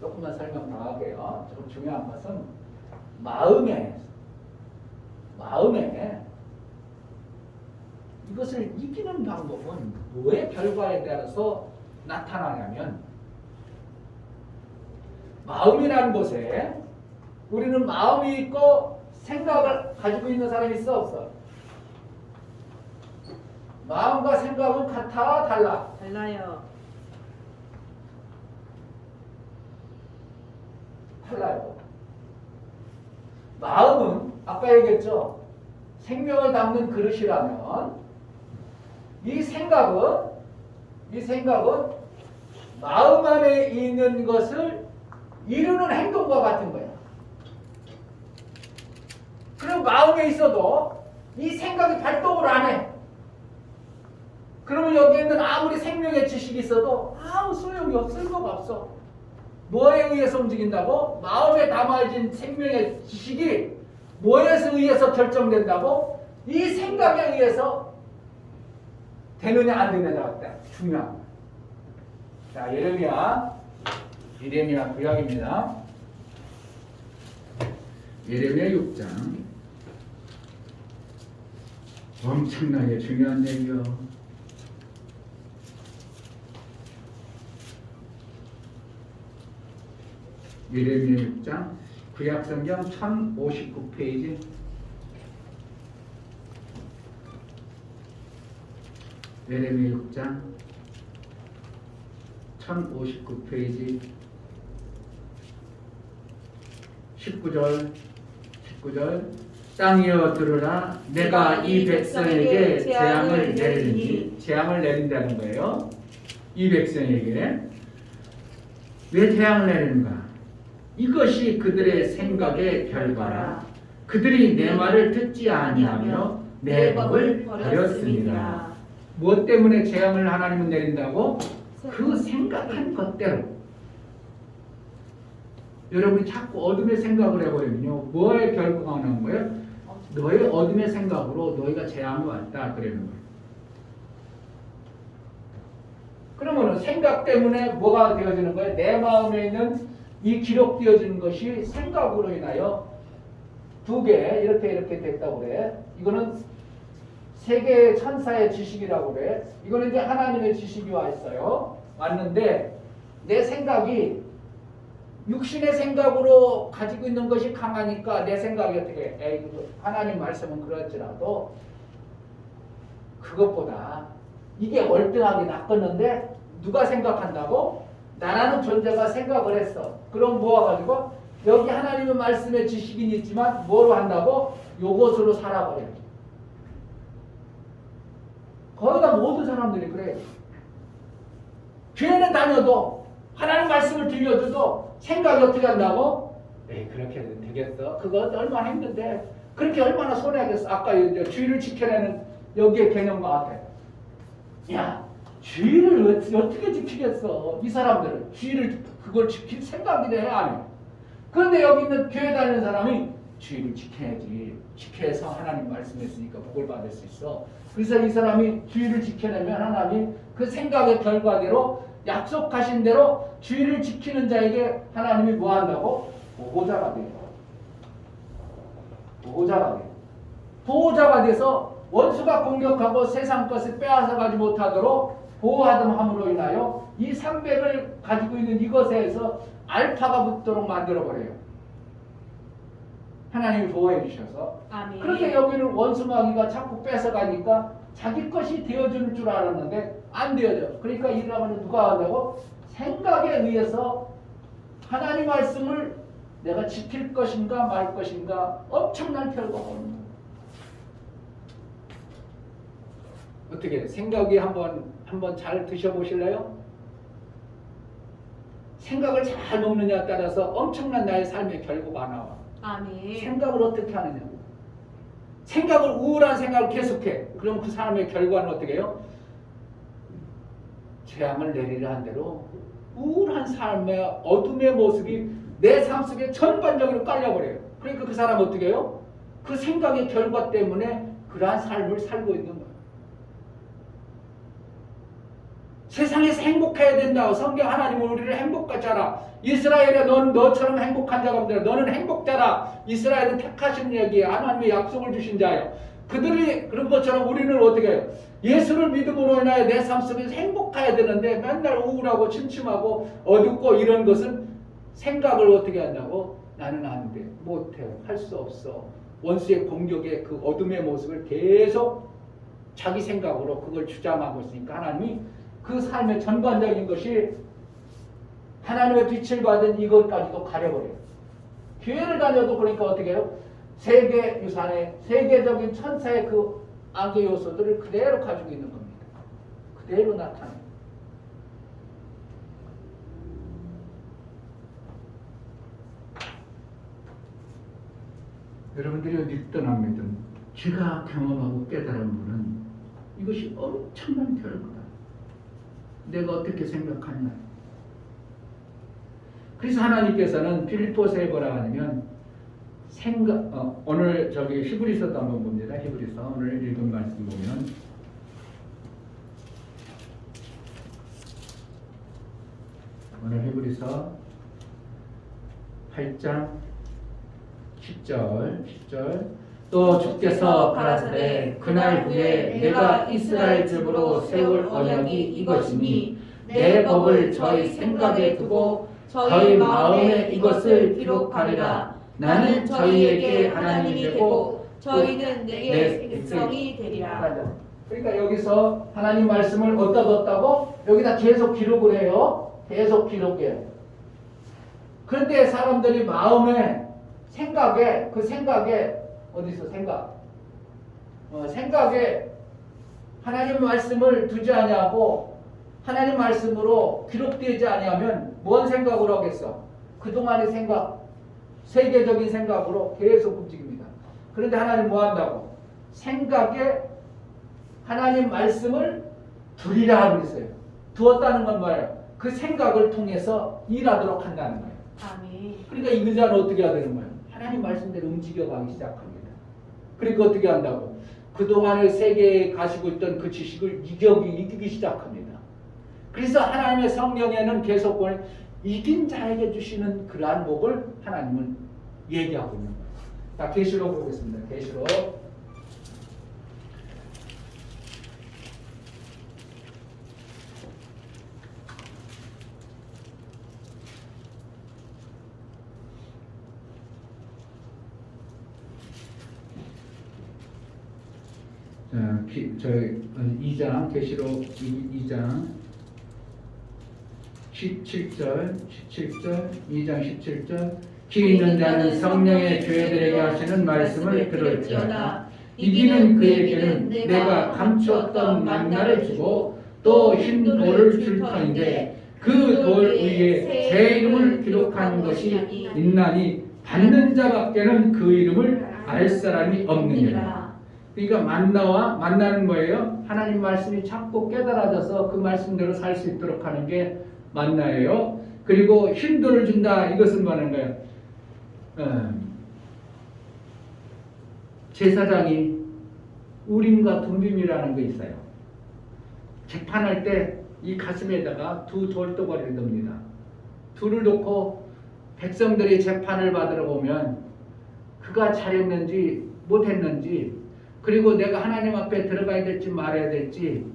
조금만 설명 더 할게요. 좀 중요한 것은 마음에 이것을 이기는 방법은 뭐의 결과에 따라서 나타나냐면 마음이라는 곳에 우리는 마음이 있고 생각을 가지고 있는 사람이 있어 없어? 마음과 생각은 같아 달라? 달라요. 달라요. 마음은 아까 얘기했죠. 생명을 담는 그릇이라면 이 생각은 마음 안에 있는 것을 이루는 행동과 같은 거야. 그럼 마음에 있어도 이 생각이 발동을 안 해. 그러면 여기에 있는 아무리 생명의 지식이 있어도 아무 소용이 없을 수가 없어. 뭐에 의해서 움직인다고? 마음에 담아진 생명의 지식이 뭐에 의해서 결정된다고? 이 생각에 의해서 되느냐 안 되느냐가 중요한 거야. 자, 예레미야 구약입니다. 예레미야 6장. 엄청나게 중요한 얘기요. 예레미야 6장 구약성경 1059페이지. 예레미야 6장 1059페이지 19절 땅이여 들으라 내가 이 백성에게 재앙을 내리니 재앙을 내린다는 거예요. 이 백성에게 왜 재앙을 내리는가? 이것이 그들의 생각의 결과라. 그들이 내 말을 듣지 아니하며 내 법을 버렸습니다. 무엇 때문에 재앙을 하나님은 내린다고? 그 생각한 것대로. 여러분이 자꾸 어둠의 생각을 해버리면요, 뭐의 결과가 나는 거예요? 너의 어둠의 생각으로 너희가 재앙이 왔다 그러는 거예요. 그러면은 생각 때문에 뭐가 되어지는 거예요? 내 마음에 있는 이 기록되어지는 것이 생각으로 인하여 두 개 이렇게 됐다고 그래. 이거는 세계의 천사의 지식이라고 그래. 이거는 이제 하나님의 지식이 와 있어요. 왔는데 내 생각이 육신의 생각으로 가지고 있는 것이 강하니까 내 생각이 어떻게 해? 하나님 말씀은 그럴지라도 그것보다 이게 월등하게 낫겠는데 누가 생각한다고? 나라는 존재가 생각을 했어. 그럼 모아가지고 여기 하나님의 말씀의 지식이 있지만 뭐로 한다고? 요것으로 살아버려. 거의 다 모든 사람들이 그래요. 교회는 다녀도 하나님 말씀을 들려줘도 생각이 어떻게 한다고? 에이 그렇게 되겠어? 그거 얼마나 힘든데 그렇게 얼마나 손해하겠어? 아까 주의를 지켜내는 여기의 개념과 같아. 야 주의를 어떻게 지키겠어? 이 사람들은 주의를 그걸 지킬 생각이래 안 해. 그런데 여기 있는 교회 다니는 사람이 주의를 지켜야지. 지켜서 하나님 말씀했으니까 복을 받을 수 있어. 그래서 이 사람이 주의를 지켜내면 하나님 그 생각의 결과대로 약속하신 대로 주의를 지키는 자에게 하나님이 뭐 한다고? 보호자가 돼요. 보호자가 돼서 원수가 공격하고 세상 것을 빼앗아가지 못하도록 보호하듬함으로 인하여 이 300을 가지고 있는 이것에서 알파가 붙도록 만들어버려요. 하나님이 보호해 주셔서. 아멘. 그렇게 여기는 원수마귀가 자꾸 뺏어가니까 자기 것이 되어줄 줄 알았는데 안 되어져. 그러니까 이러면 누가 한다고? 생각에 의해서 하나님 말씀을 내가 지킬 것인가 말 것인가 엄청난 결과가 오는 거예요. 어떻게 생각이 한번 잘 드셔보실래요? 생각을 잘 먹느냐에 따라서 엄청난 나의 삶의 결과가 나와. 아멘. 생각을 어떻게 하느냐. 생각을 우울한 생각을 계속해. 그럼 그 사람의 결과는 어떻게 해요? 재앙을 내리려 한 대로 우울한 삶의 어둠의 모습이 내 삶 속에 전반적으로 깔려버려요. 그러니까 그 사람 어떻게 해요? 그 생각의 결과 때문에 그러한 삶을 살고 있는 거예요. 세상에서 행복해야 된다고 성경 하나님은 우리를 행복하자라. 이스라엘에 너는 너처럼 행복한 자가 없느라. 너는 행복자라. 이스라엘은 택하신 얘기에 하나님의 약속을 주신 자예요. 그들이 그런 것처럼 우리는 어떻게 해요? 예수를 믿음으로 인하여 내 삶 속에서 행복해야 되는데 맨날 우울하고 침침하고 어둡고 이런 것은 생각을 어떻게 한다고? 나는 안 돼. 못해. 할 수 없어. 원수의 공격의 그 어둠의 모습을 계속 자기 생각으로 그걸 주장하고 있으니까 하나님이 그 삶의 전반적인 것이 하나님의 빛을 받은 이것까지도 가려버려요. 교회를 다녀도 그러니까 어떻게 해요? 세계 유산의 세계적인 천사의 그 악의 요소들을 그대로 가지고 있는 겁니다. 그대로 나타나요. 여러분들이 믿든 안 믿든 제가 경험하고 깨달은 분은 이것이 엄청난 결과다. 내가 어떻게 생각하냐. 그래서 하나님께서는 빌립보서에 뭐라 하냐면 오늘 저기 히브리서도 한번 봅니다. 히브리서 오늘 읽은 말씀 보면 오늘 히브리서 8장 10절 또 주께서 가라사대 그날 후에 내가 이스라엘 집으로 세울 언약이 이것이니 내 법을 저희 생각에 두고 저희 마음에 이것을 기록하리라. 나는 저희에게 하나님이 되고 저희는 내게 백성이 되리라. 그러니까 여기서 하나님 말씀을 어디다 뒀다고? 여기다 계속 기록을 해요. 계속 기록해요. 그런데 사람들이 마음에 생각에 그 생각에 어디서 생각에 하나님 말씀을 두지 아니하고 하나님 말씀으로 기록되지 아니하면 뭔 생각으로 하겠어? 그동안의 생각, 세계적인 생각으로 계속 움직입니다. 그런데 하나님 뭐 한다고? 생각에 하나님 말씀을 두리라 하고 있어요. 두었다는 건 뭐예요? 그 생각을 통해서 일하도록 한다는 거예요. 아멘. 그러니까 이 자는 어떻게 해야 되는 거예요? 하나님 말씀대로 움직여가기 시작합니다. 그러니까 어떻게 한다고? 그동안의 세계에 가지고 있던 그 지식을 이기기 시작합니다. 그래서 하나님의 성령에는 계속 이긴 자에게 주시는 그러한 복을 하나님은 얘기하고 있는 거예요. 자, 계시록 보겠습니다. 계시록. 자, 2장 계시록 2장 17절 2장 17절 기 있는 자는 성령의 교회들에게 하시는 말씀을 들을지어다. 이기는 그에게는 내가 감추었던 만나를 주고 또 흰 돌을 줄 터인데 그 돌 위에 제 이름을 기록한 것이 있나니 받는 자밖에는 그 이름을 알 사람이 없느니라. 그러니까 만나는 거예요. 하나님 말씀이 자꾸 깨달아져서 그 말씀대로 살 수 있도록 하는 게 만나예요. 그리고 흰 돌을 준다. 이것은 뭐 하는 거예요? 제사장이 우림과 둠빔이라는 게 있어요. 재판할 때 이 가슴에다가 두 돌덩어리를 넣습니다. 둘을 놓고 백성들이 재판을 받으러 오면 그가 잘했는지 못했는지 그리고 내가 하나님 앞에 들어가야 될지 말아야 될지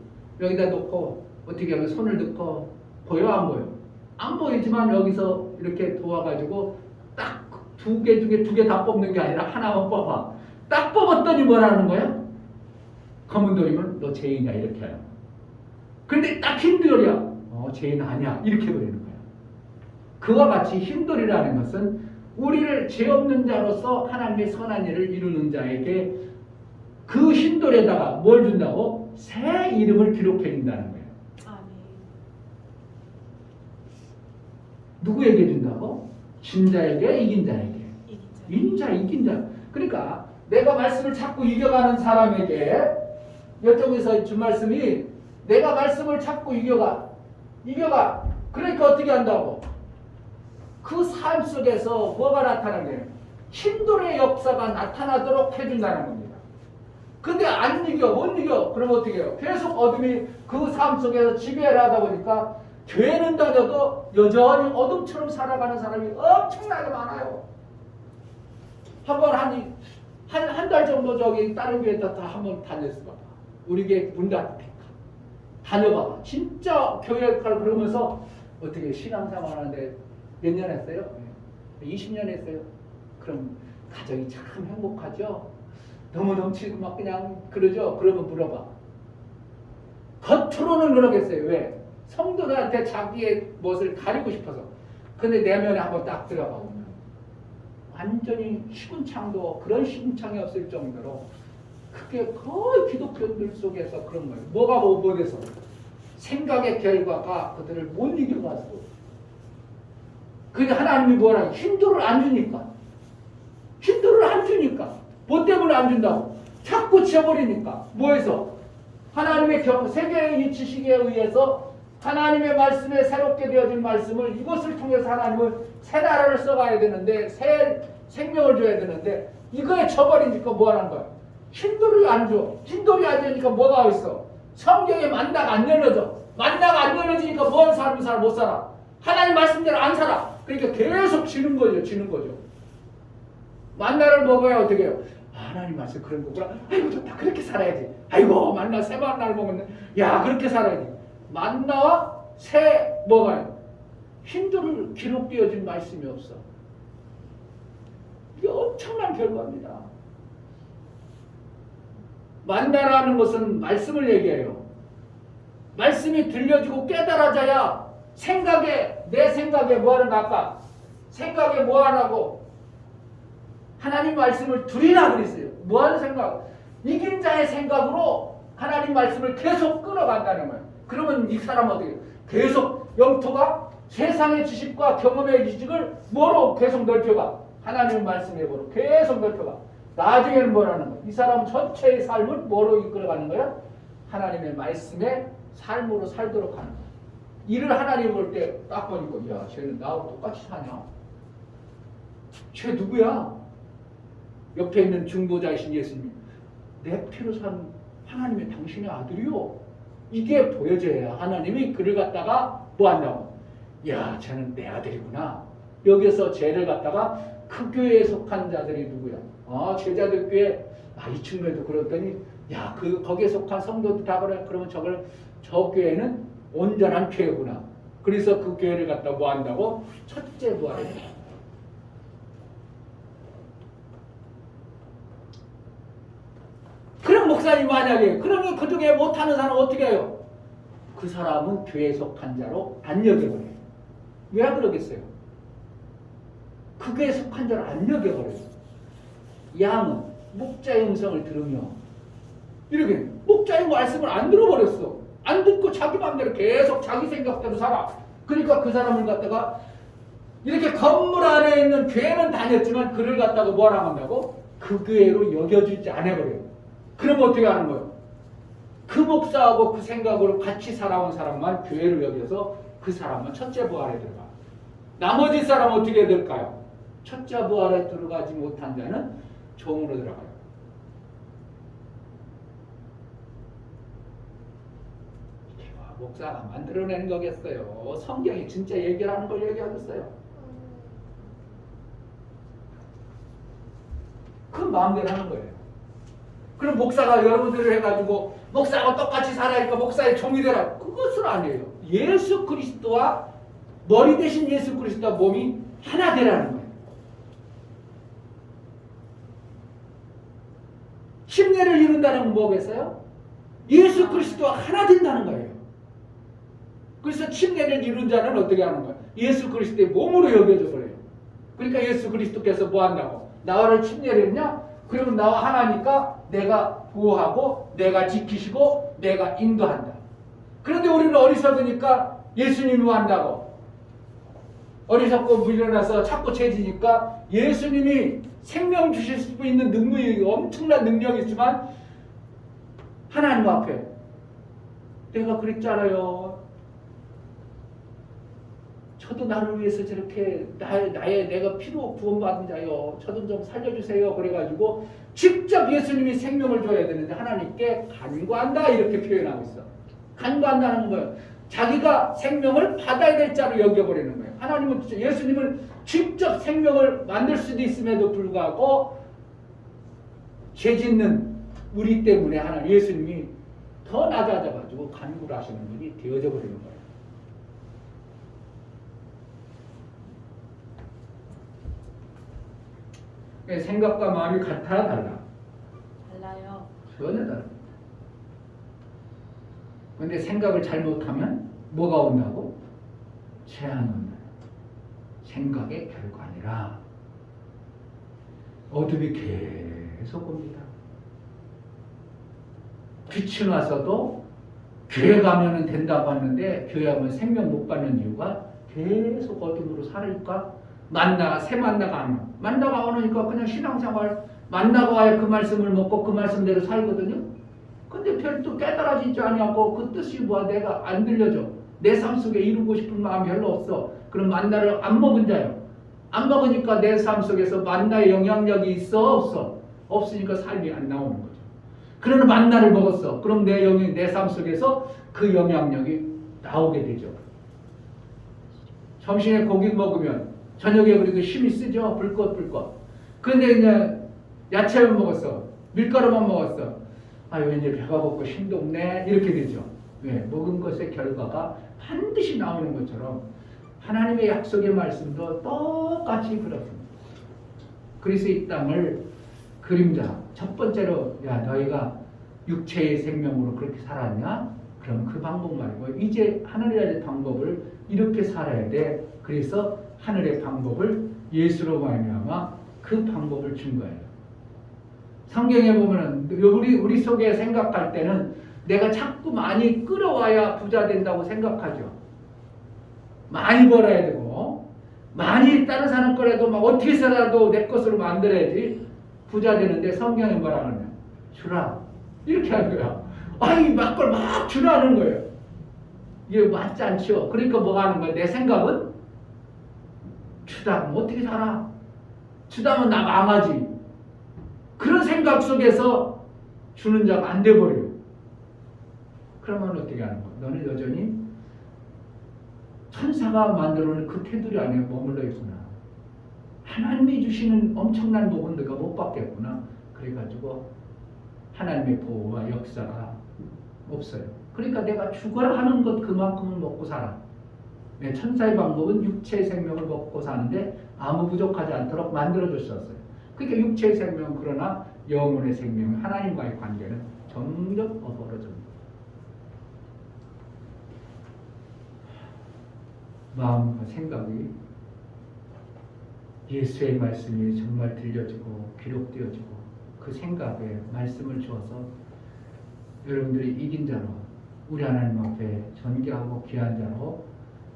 여기다 놓고 어떻게 하면 손을 넣고 보여 안 보여? 안 보이지만 여기서 이렇게 도와가지고 딱 두 개 다 뽑는 게 아니라 하나만 뽑아. 딱 뽑았더니 뭐라는 거야? 검은 돌이면 너 죄인이야 이렇게 해요. 그런데 딱 흰 돌이야. 죄인 아니야 이렇게 버리는 거야. 그와 같이 흰 돌이라는 것은 우리를 죄 없는 자로서 하나님의 선한 일을 이루는 자에게 그 흰 돌에다가 뭘 준다고? 새 이름을 기록해 준다는 거예요. 아멘. 누구에게 준다고? 진 자에게 이긴 자에게. 이긴 자. 그러니까 내가 말씀을 자꾸 이겨가는 사람에게 이쪽에서 준 말씀이 내가 말씀을 자꾸 이겨가. 그러니까 어떻게 한다고? 그 삶 속에서 뭐가 나타나는 거예요? 신돌의 역사가 나타나도록 해준다는 겁니다. 근데 안 이겨, 못 이겨. 그러면 어떻게 해요? 계속 어둠이 그 삶 속에서 지배를 하다 보니까 교회는 다녀도 여전히 어둠처럼 살아가는 사람이 엄청나게 많아요. 한번 한 달 정도 저기 다른 교회에다 다 한번 다녔어 봐봐. 우리 교회 문 닫히니까 다녀봐봐. 진짜 교회 역할을 그러면서 어떻게 신앙생활 하는데 몇 년 했어요? 20년 했어요. 그럼 가정이 참 행복하죠? 너무 넘치고 막 그냥 그러죠? 그러면 물어봐. 겉으로는 그러겠어요. 왜? 성도들한테 자기의 멋을 가리고 싶어서. 근데 내면에 한번 딱 들어가 보면 완전히 시궁창도 그런 시궁창이 없을 정도로 그게 거의 기독교인들 속에서 그런 거예요. 뭐가 못해서 생각의 결과가 그들을 못 이겨가지고. 근데 하나님이 뭐라 힘들을 안 주니까. 힘들을 안 주니까. 뭐 때문에 안 준다고? 자꾸 지어버리니까. 뭐해서? 하나님의 세계의 이 지식에 의해서 하나님의 말씀에 새롭게 되어진 말씀을 이것을 통해서 하나님은 새 나라를 써가야 되는데 새 생명을 줘야 되는데 이거에 쳐버리니까 뭐 하는 거야? 힘들이 안 줘. 힘들이 안 되니까 뭐가 있어? 성경에 만나가 안 열려져. 만나가 안 열려지니까 뭔 삶을 못 살아. 하나님 말씀대로 안 살아. 그러니까 계속 지는 거죠. 만나를 먹어야 어떻게 해요? 하나님 말씀 그런 거구나. 아이고 좋다. 그렇게 살아야지. 아이고 만나 새 만나를 먹었네. 야 그렇게 살아야지. 만나와 새 먹어요. 힘들을 기록되어진 말씀이 없어. 이게 엄청난 결과입니다. 만나라는 것은 말씀을 얘기해요. 말씀이 들려지고 깨달아져야 내 생각에 뭐 하는 아까 생각에 뭐 하라고 하나님 말씀을 두리라 그랬어요. 뭐 하는 생각? 이긴 자의 생각으로 하나님 말씀을 계속 끌어간다는 거예요. 그러면 이 사람은 어떻게 해요? 계속 영토가 세상의 지식과 경험의 지식을 뭐로 계속 넓혀가? 하나님의 말씀에 뭐로 계속 넓혀가. 나중에는 뭐라는 거야? 이 사람 전체의 삶을 뭐로 이끌어가는 거야? 하나님의 말씀의 삶으로 살도록 하는 거야. 이를 하나님 볼 때 딱 보니까 야 쟤는 나하고 똑같이 사냐? 쟤 누구야? 옆에 있는 중보자이신 예수님. 내 피로 산 하나님의 당신의 아들이요. 이게 보여져야 하나님이 그를 갖다가 뭐 한다고? 야 쟤는 내 아들이구나. 여기서 쟤를 갖다가 그 교회에 속한 자들이 누구야? 제자들 교회 이 친구에도 그랬더니 야 거기에 속한 성도들 다 그래. 그러면 저 교회는 온전한 교회구나. 그래서 그 교회를 갖다 뭐 한다고? 첫째 부활을 해. 그런 목사님 만약에 그러면 그중에 못하는 사람 어떻게 해요? 그 사람은 교회에 속한 자로 안 여겨버려요. 왜 그러겠어요? 그 교회에 속한 자로 안 여겨버려요. 양은 목자의 음성을 들으며 이렇게 목자의 말씀을 안 들어버렸어. 안 듣고 자기 마음대로 계속 자기 생각대로 살아. 그러니까 그 사람을 갖다가 이렇게 건물 안에 있는 교회는 다녔지만 그를 갖다가 뭐라 한다고? 그 교회로 여겨주지 않아버려요. 그럼 어떻게 하는 거예요? 그 목사하고 그 생각으로 같이 살아온 사람만 교회를 여겨서 그 사람은 첫째 부활에 들어가. 나머지 사람은 어떻게 될까요? 첫째 부활에 들어가지 못한 자는 종으로 들어가요. 목사가 만들어낸 거겠어요. 성경이 진짜 얘기하는 걸 얘기하겠어요. 그 마음대로 하는 거예요. 그럼 목사가 여러분들을 해가지고 목사하고 똑같이 살아야니까 목사의 종이 되라. 그것은 아니에요. 예수 그리스도와 머리 대신 예수 그리스도와 몸이 하나 되라는 거예요. 침례를 이룬다는 건 뭐겠어요? 예수 그리스도와 하나 된다는 거예요. 그래서 침례를 이룬 자는 어떻게 하는 거예요? 예수 그리스도의 몸으로 여겨져 버려요. 그러니까 예수 그리스도께서 뭐 한다고? 나를 침례를 했냐? 그러면 나와 하나니까 내가 보호하고 내가 지키시고 내가 인도한다. 그런데 우리는 어리석으니까 예수님이 뭐 한다고? 어리석고 물러나서 자꾸 죄지니까 예수님이 생명 주실 수 있는 능력이 엄청난 능력이 있지만 하나님 앞에 내가 그랬잖아요. 저도 나를 위해서 저렇게 내가 피로 구원받은 자요. 저도 좀 살려주세요. 그래가지고 직접 예수님이 생명을 줘야 되는데 하나님께 간구한다 이렇게 표현하고 있어. 간구한다는 거예요. 자기가 생명을 받아야 될 자로 여겨버리는 거예요. 하나님은 예수님을 직접 생명을 만들 수도 있음에도 불구하고 죄 짓는 우리 때문에 하나님 예수님이 더 낮아져가지고 간구를 하시는 분이 되어져 버리는 거예요. 생각과 마음이 같아 달라? 달라요. 전혀 다릅니다. 그런데 생각을 잘못하면 뭐가 온다고? 재앙이 온다. 생각의 결과니라. 어둠이 계속 옵니다. 빛이 나서도 교회 가면 된다고 하는데 교회 가면 생명 못 받는 이유가 계속 어둠으로 살으니까 새 만나가 안 와. 만나가 안 오니까 그냥 신앙생활 만나가 와야 그 말씀을 먹고 그 말씀대로 살거든요. 근데 별도 깨달아지지 않냐고 그 뜻이 뭐야 내가 안 들려져. 내 삶 속에 이루고 싶은 마음 별로 없어. 그럼 만나를 안 먹은 자요. 안 먹으니까 내 삶 속에서 만나의 영향력이 있어 없어? 없으니까 삶이 안 나오는 거죠. 그러나 만나를 먹었어. 그럼 내 삶 속에서 그 영향력이 나오게 되죠. 점심에 고기 먹으면 저녁에 그리고 힘이 쓰죠. 불꽃. 근데 이제 야채만 먹었어. 밀가루만 먹었어. 왠지 배가 고프고 힘도 없네. 이렇게 되죠. 왜? 먹은 것의 결과가 반드시 나오는 것처럼 하나님의 약속의 말씀도 똑같이 그렇습니다. 그래서 이 땅을 그림자 첫 번째로 너희가 육체의 생명으로 그렇게 살았냐? 그럼 그 방법 말고 이제 하늘의 방법을 이렇게 살아야 돼. 그래서 하늘의 방법을 예수로 말미암아 그 방법을 준 거예요. 성경에 보면은 우리 속에 생각할 때는 내가 자꾸 많이 끌어와야 부자 된다고 생각하죠. 많이 벌어야 되고 많이 다른 사람 거라도 막 어떻게 해서라도 내 것으로 만들어야지 부자 되는데 성경에 뭐라 하냐면 주라 이렇게 하는 거야. 막걸 막 주라는 거예요. 이게 맞지 않죠. 그러니까 뭐가 하는 거야? 내 생각은 주다 그럼 어떻게 살아? 주다면 나 망하지. 그런 생각 속에서 주는 자가 안 돼버려요. 그러면 어떻게 하는 거야? 너는 여전히 천사가 만들어놓은 그 테두리 안에 머물러 있구나. 하나님이 주시는 엄청난 복은 내가 못 받겠구나. 그래가지고 하나님의 보호와 역사가 없어요. 그러니까 내가 죽어라 하는 것 그만큼은 먹고 살아. 천사의 방법은 육체의 생명을 먹고 사는데 아무 부족하지 않도록 만들어주셨어요. 그러니까 육체의 생명은 그러나 영혼의 생명, 하나님과의 관계는 점점 어버러집니다. 마음과 생각이 예수의 말씀이 정말 들려지고 기록되어지고 그 생각에 말씀을 주어서 여러분들이 이긴 자로 우리 하나님 앞에 존귀하고 귀한 자로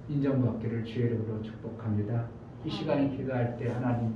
인정받기를 주의 이름으로 축복합니다. 이 시간에 기도할 때 하나님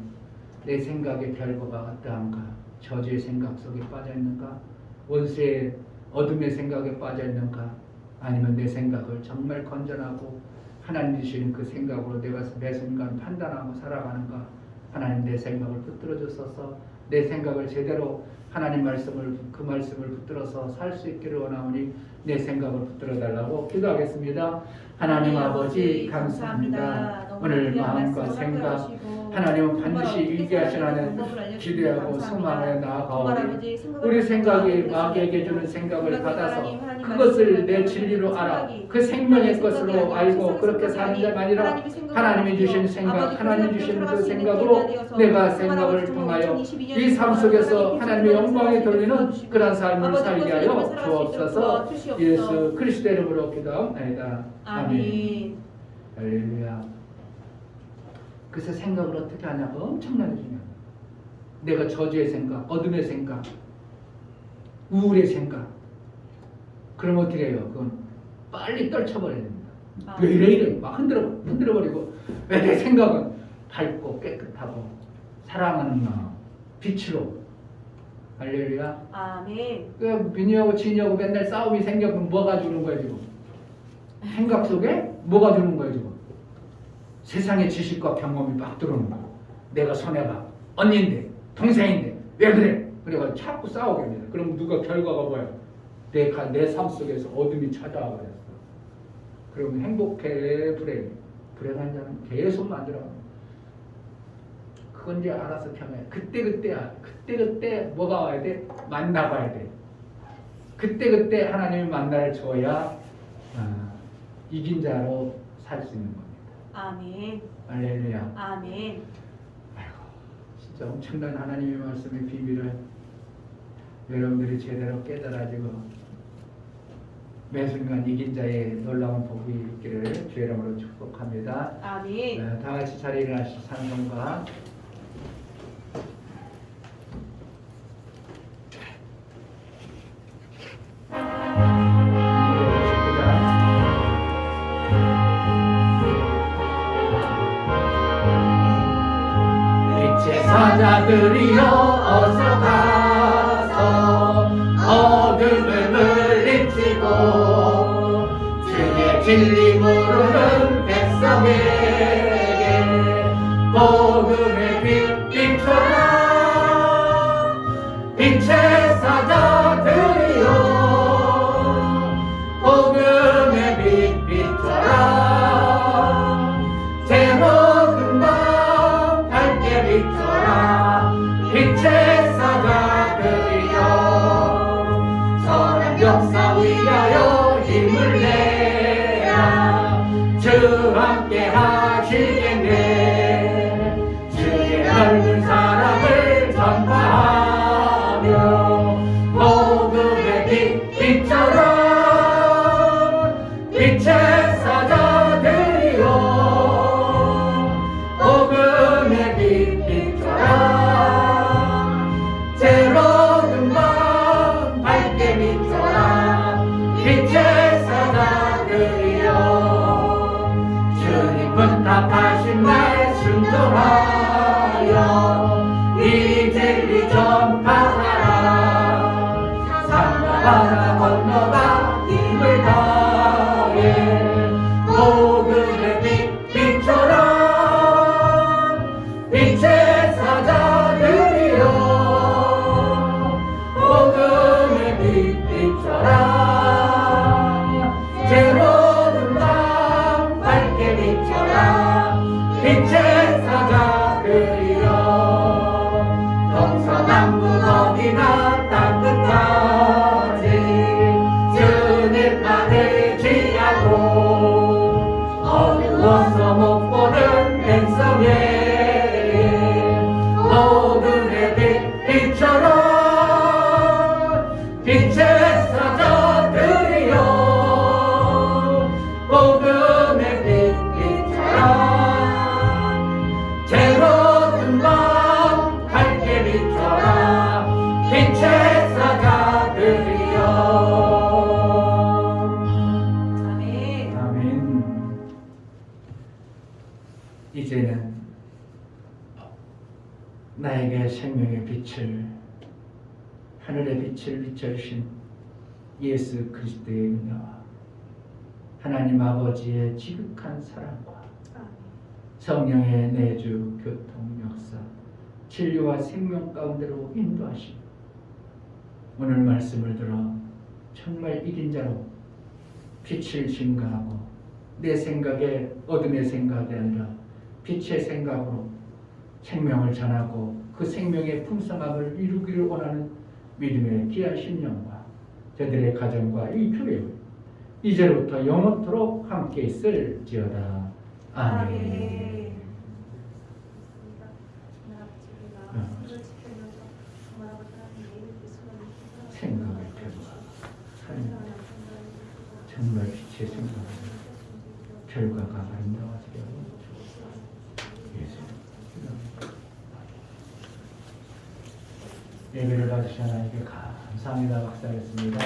내 생각의 결과가 어떠한가? 저주의 생각 속에 빠져있는가? 원수의 어둠의 생각에 빠져있는가? 아니면 내 생각을 정말 건전하고 하나님 주시는 그 생각으로 내가 매 순간 판단하고 살아가는가? 하나님 내 생각을 붙들어 주소서. 내 생각을 제대로 하나님 말씀을 그 말씀을 붙들어서 살 수 있기를 원하오니 내 생각을 붙들어 달라고 기도하겠습니다. 하나님 아버지 감사합니다. 오늘 마음과 생각 하나님은 반드시 일기하신 안에 기대하고 소망에 나아가오니 우리 생각이 마귀에게 주는 생각을 받아서 그것을 내 진리로 알아 그 생명의 것으로 알고 그렇게 사는 자가 아니라 하나님이 주신 생각 하나님이 주신 그 생각으로 내가 생각을 통하여 이 삶 속에서 하나님의 영광에 돌리는 그런 삶을 살게 하여 주옵소서. 예수 그리스도의 이름으로 기도합니다. 아멘. 할렐루야. 그래서 생각을 어떻게 하냐? 엄청나게 중요합니다. 내가 저주의 생각, 어둠의 생각, 우울의 생각. 그럼 어떻게 해요? 그건 빨리 떨쳐버려야 됩니다. 왜 이래 막 흔들어버리고 왜 내 생각은 밝고 깨끗하고 사랑하는 마음, 빛으로. 할렐루야. 아멘. 그 민희하고 진희하고 맨날 싸움이 생겨면 뭐가 주는 거야 지금? 생각 속에 뭐가 주는 거야 지금? 세상의 지식과 경험이 막 들어오는 거야. 내가 손해가 언니인데 동생인데 왜 그래? 그래가지고 자꾸 싸우게 됩니다. 그럼 누가 결과가 뭐야? 내 삶 속에서 어둠이 찾아와 버렸어. 그럼 행복해 불행한 자는 계속 만들어갑니다. 그건 이제 알아서 경험해. 그때 뭐가 와야 돼? 만나봐야 돼. 그때 하나님이 만나를 줘야 이긴 자로 살 수 있는 겁니다. 아멘. 할렐루야. 아멘. 아이고, 진짜 엄청난 하나님의 말씀의 비밀을 여러분들이 제대로 깨달아지고 매 순간 이긴 자의 놀라운 복이 있기를 주의 이름으로 축복합니다. 아멘. 다 같이 자리에 일어나시고 찬송가 빛의 사자들이여 어서 가서 어둠을 물리치고 주의 진리 모르는 백성에게 복음의 빛 비춰라. 빛의 사자들이여 복음의 빛 비춰라. 새로운 밤 밝게 비춰라. 빛의 사자들이여 선한 역사 위하여 힘을 내라. 주 함께 하시겠네. 주의 넓은 사랑을 전파하며 복음의 빛 비춰라. 빛의 사자들이여 복음의 빛 비춰라. 새로운 밤 밝게 비춰라. 빛의 사자들이여 주님 부탁하신 말 순종하여 이 진리 전파하라. 산과 바다 건너가 힘을 다해 복음의 빛 비춰라. 빛의 사자들이여 복음의 빛 비춰라. 새로운 밤 밝게 비춰라. 빛의 사자들이여 동서남북 어디나 따뜻하지 주님만을 지하고 어두워서 못 보는 백성에게 어둠의 빛 비춰라. 빛의 사자들이여 복음의 빛 비춰라. 새로운 밤 밝게 비춰라. 빛의 사자들이여. 아멘. 아멘. 이제는 나에게 생명의 빛을 하늘의 빛을 비춰주신 예수 그리스도의 은혜와 하나님 아버지의 지극한 사랑과 성령의 내주 교통 역사 진리와 생명 가운데로 인도하시고 오늘 말씀을 들어 정말 이긴 자로 빛을 증가하고 내 생각에 어둠의 생각이 아니라 빛의 생각으로 생명을 전하고 그 생명의 풍성함을 이루기를 원하는 믿음의 귀한 심령과 저들의 가정과 이 교회 이제부터 영원토록 함께 있을지어다. 아멘. 생각을 펴고 삶 정말 빛의 생각을 결과가 아름다워지게 하고 예수 예배를 받으신 하나님께 감사합니다. 박사였습니다.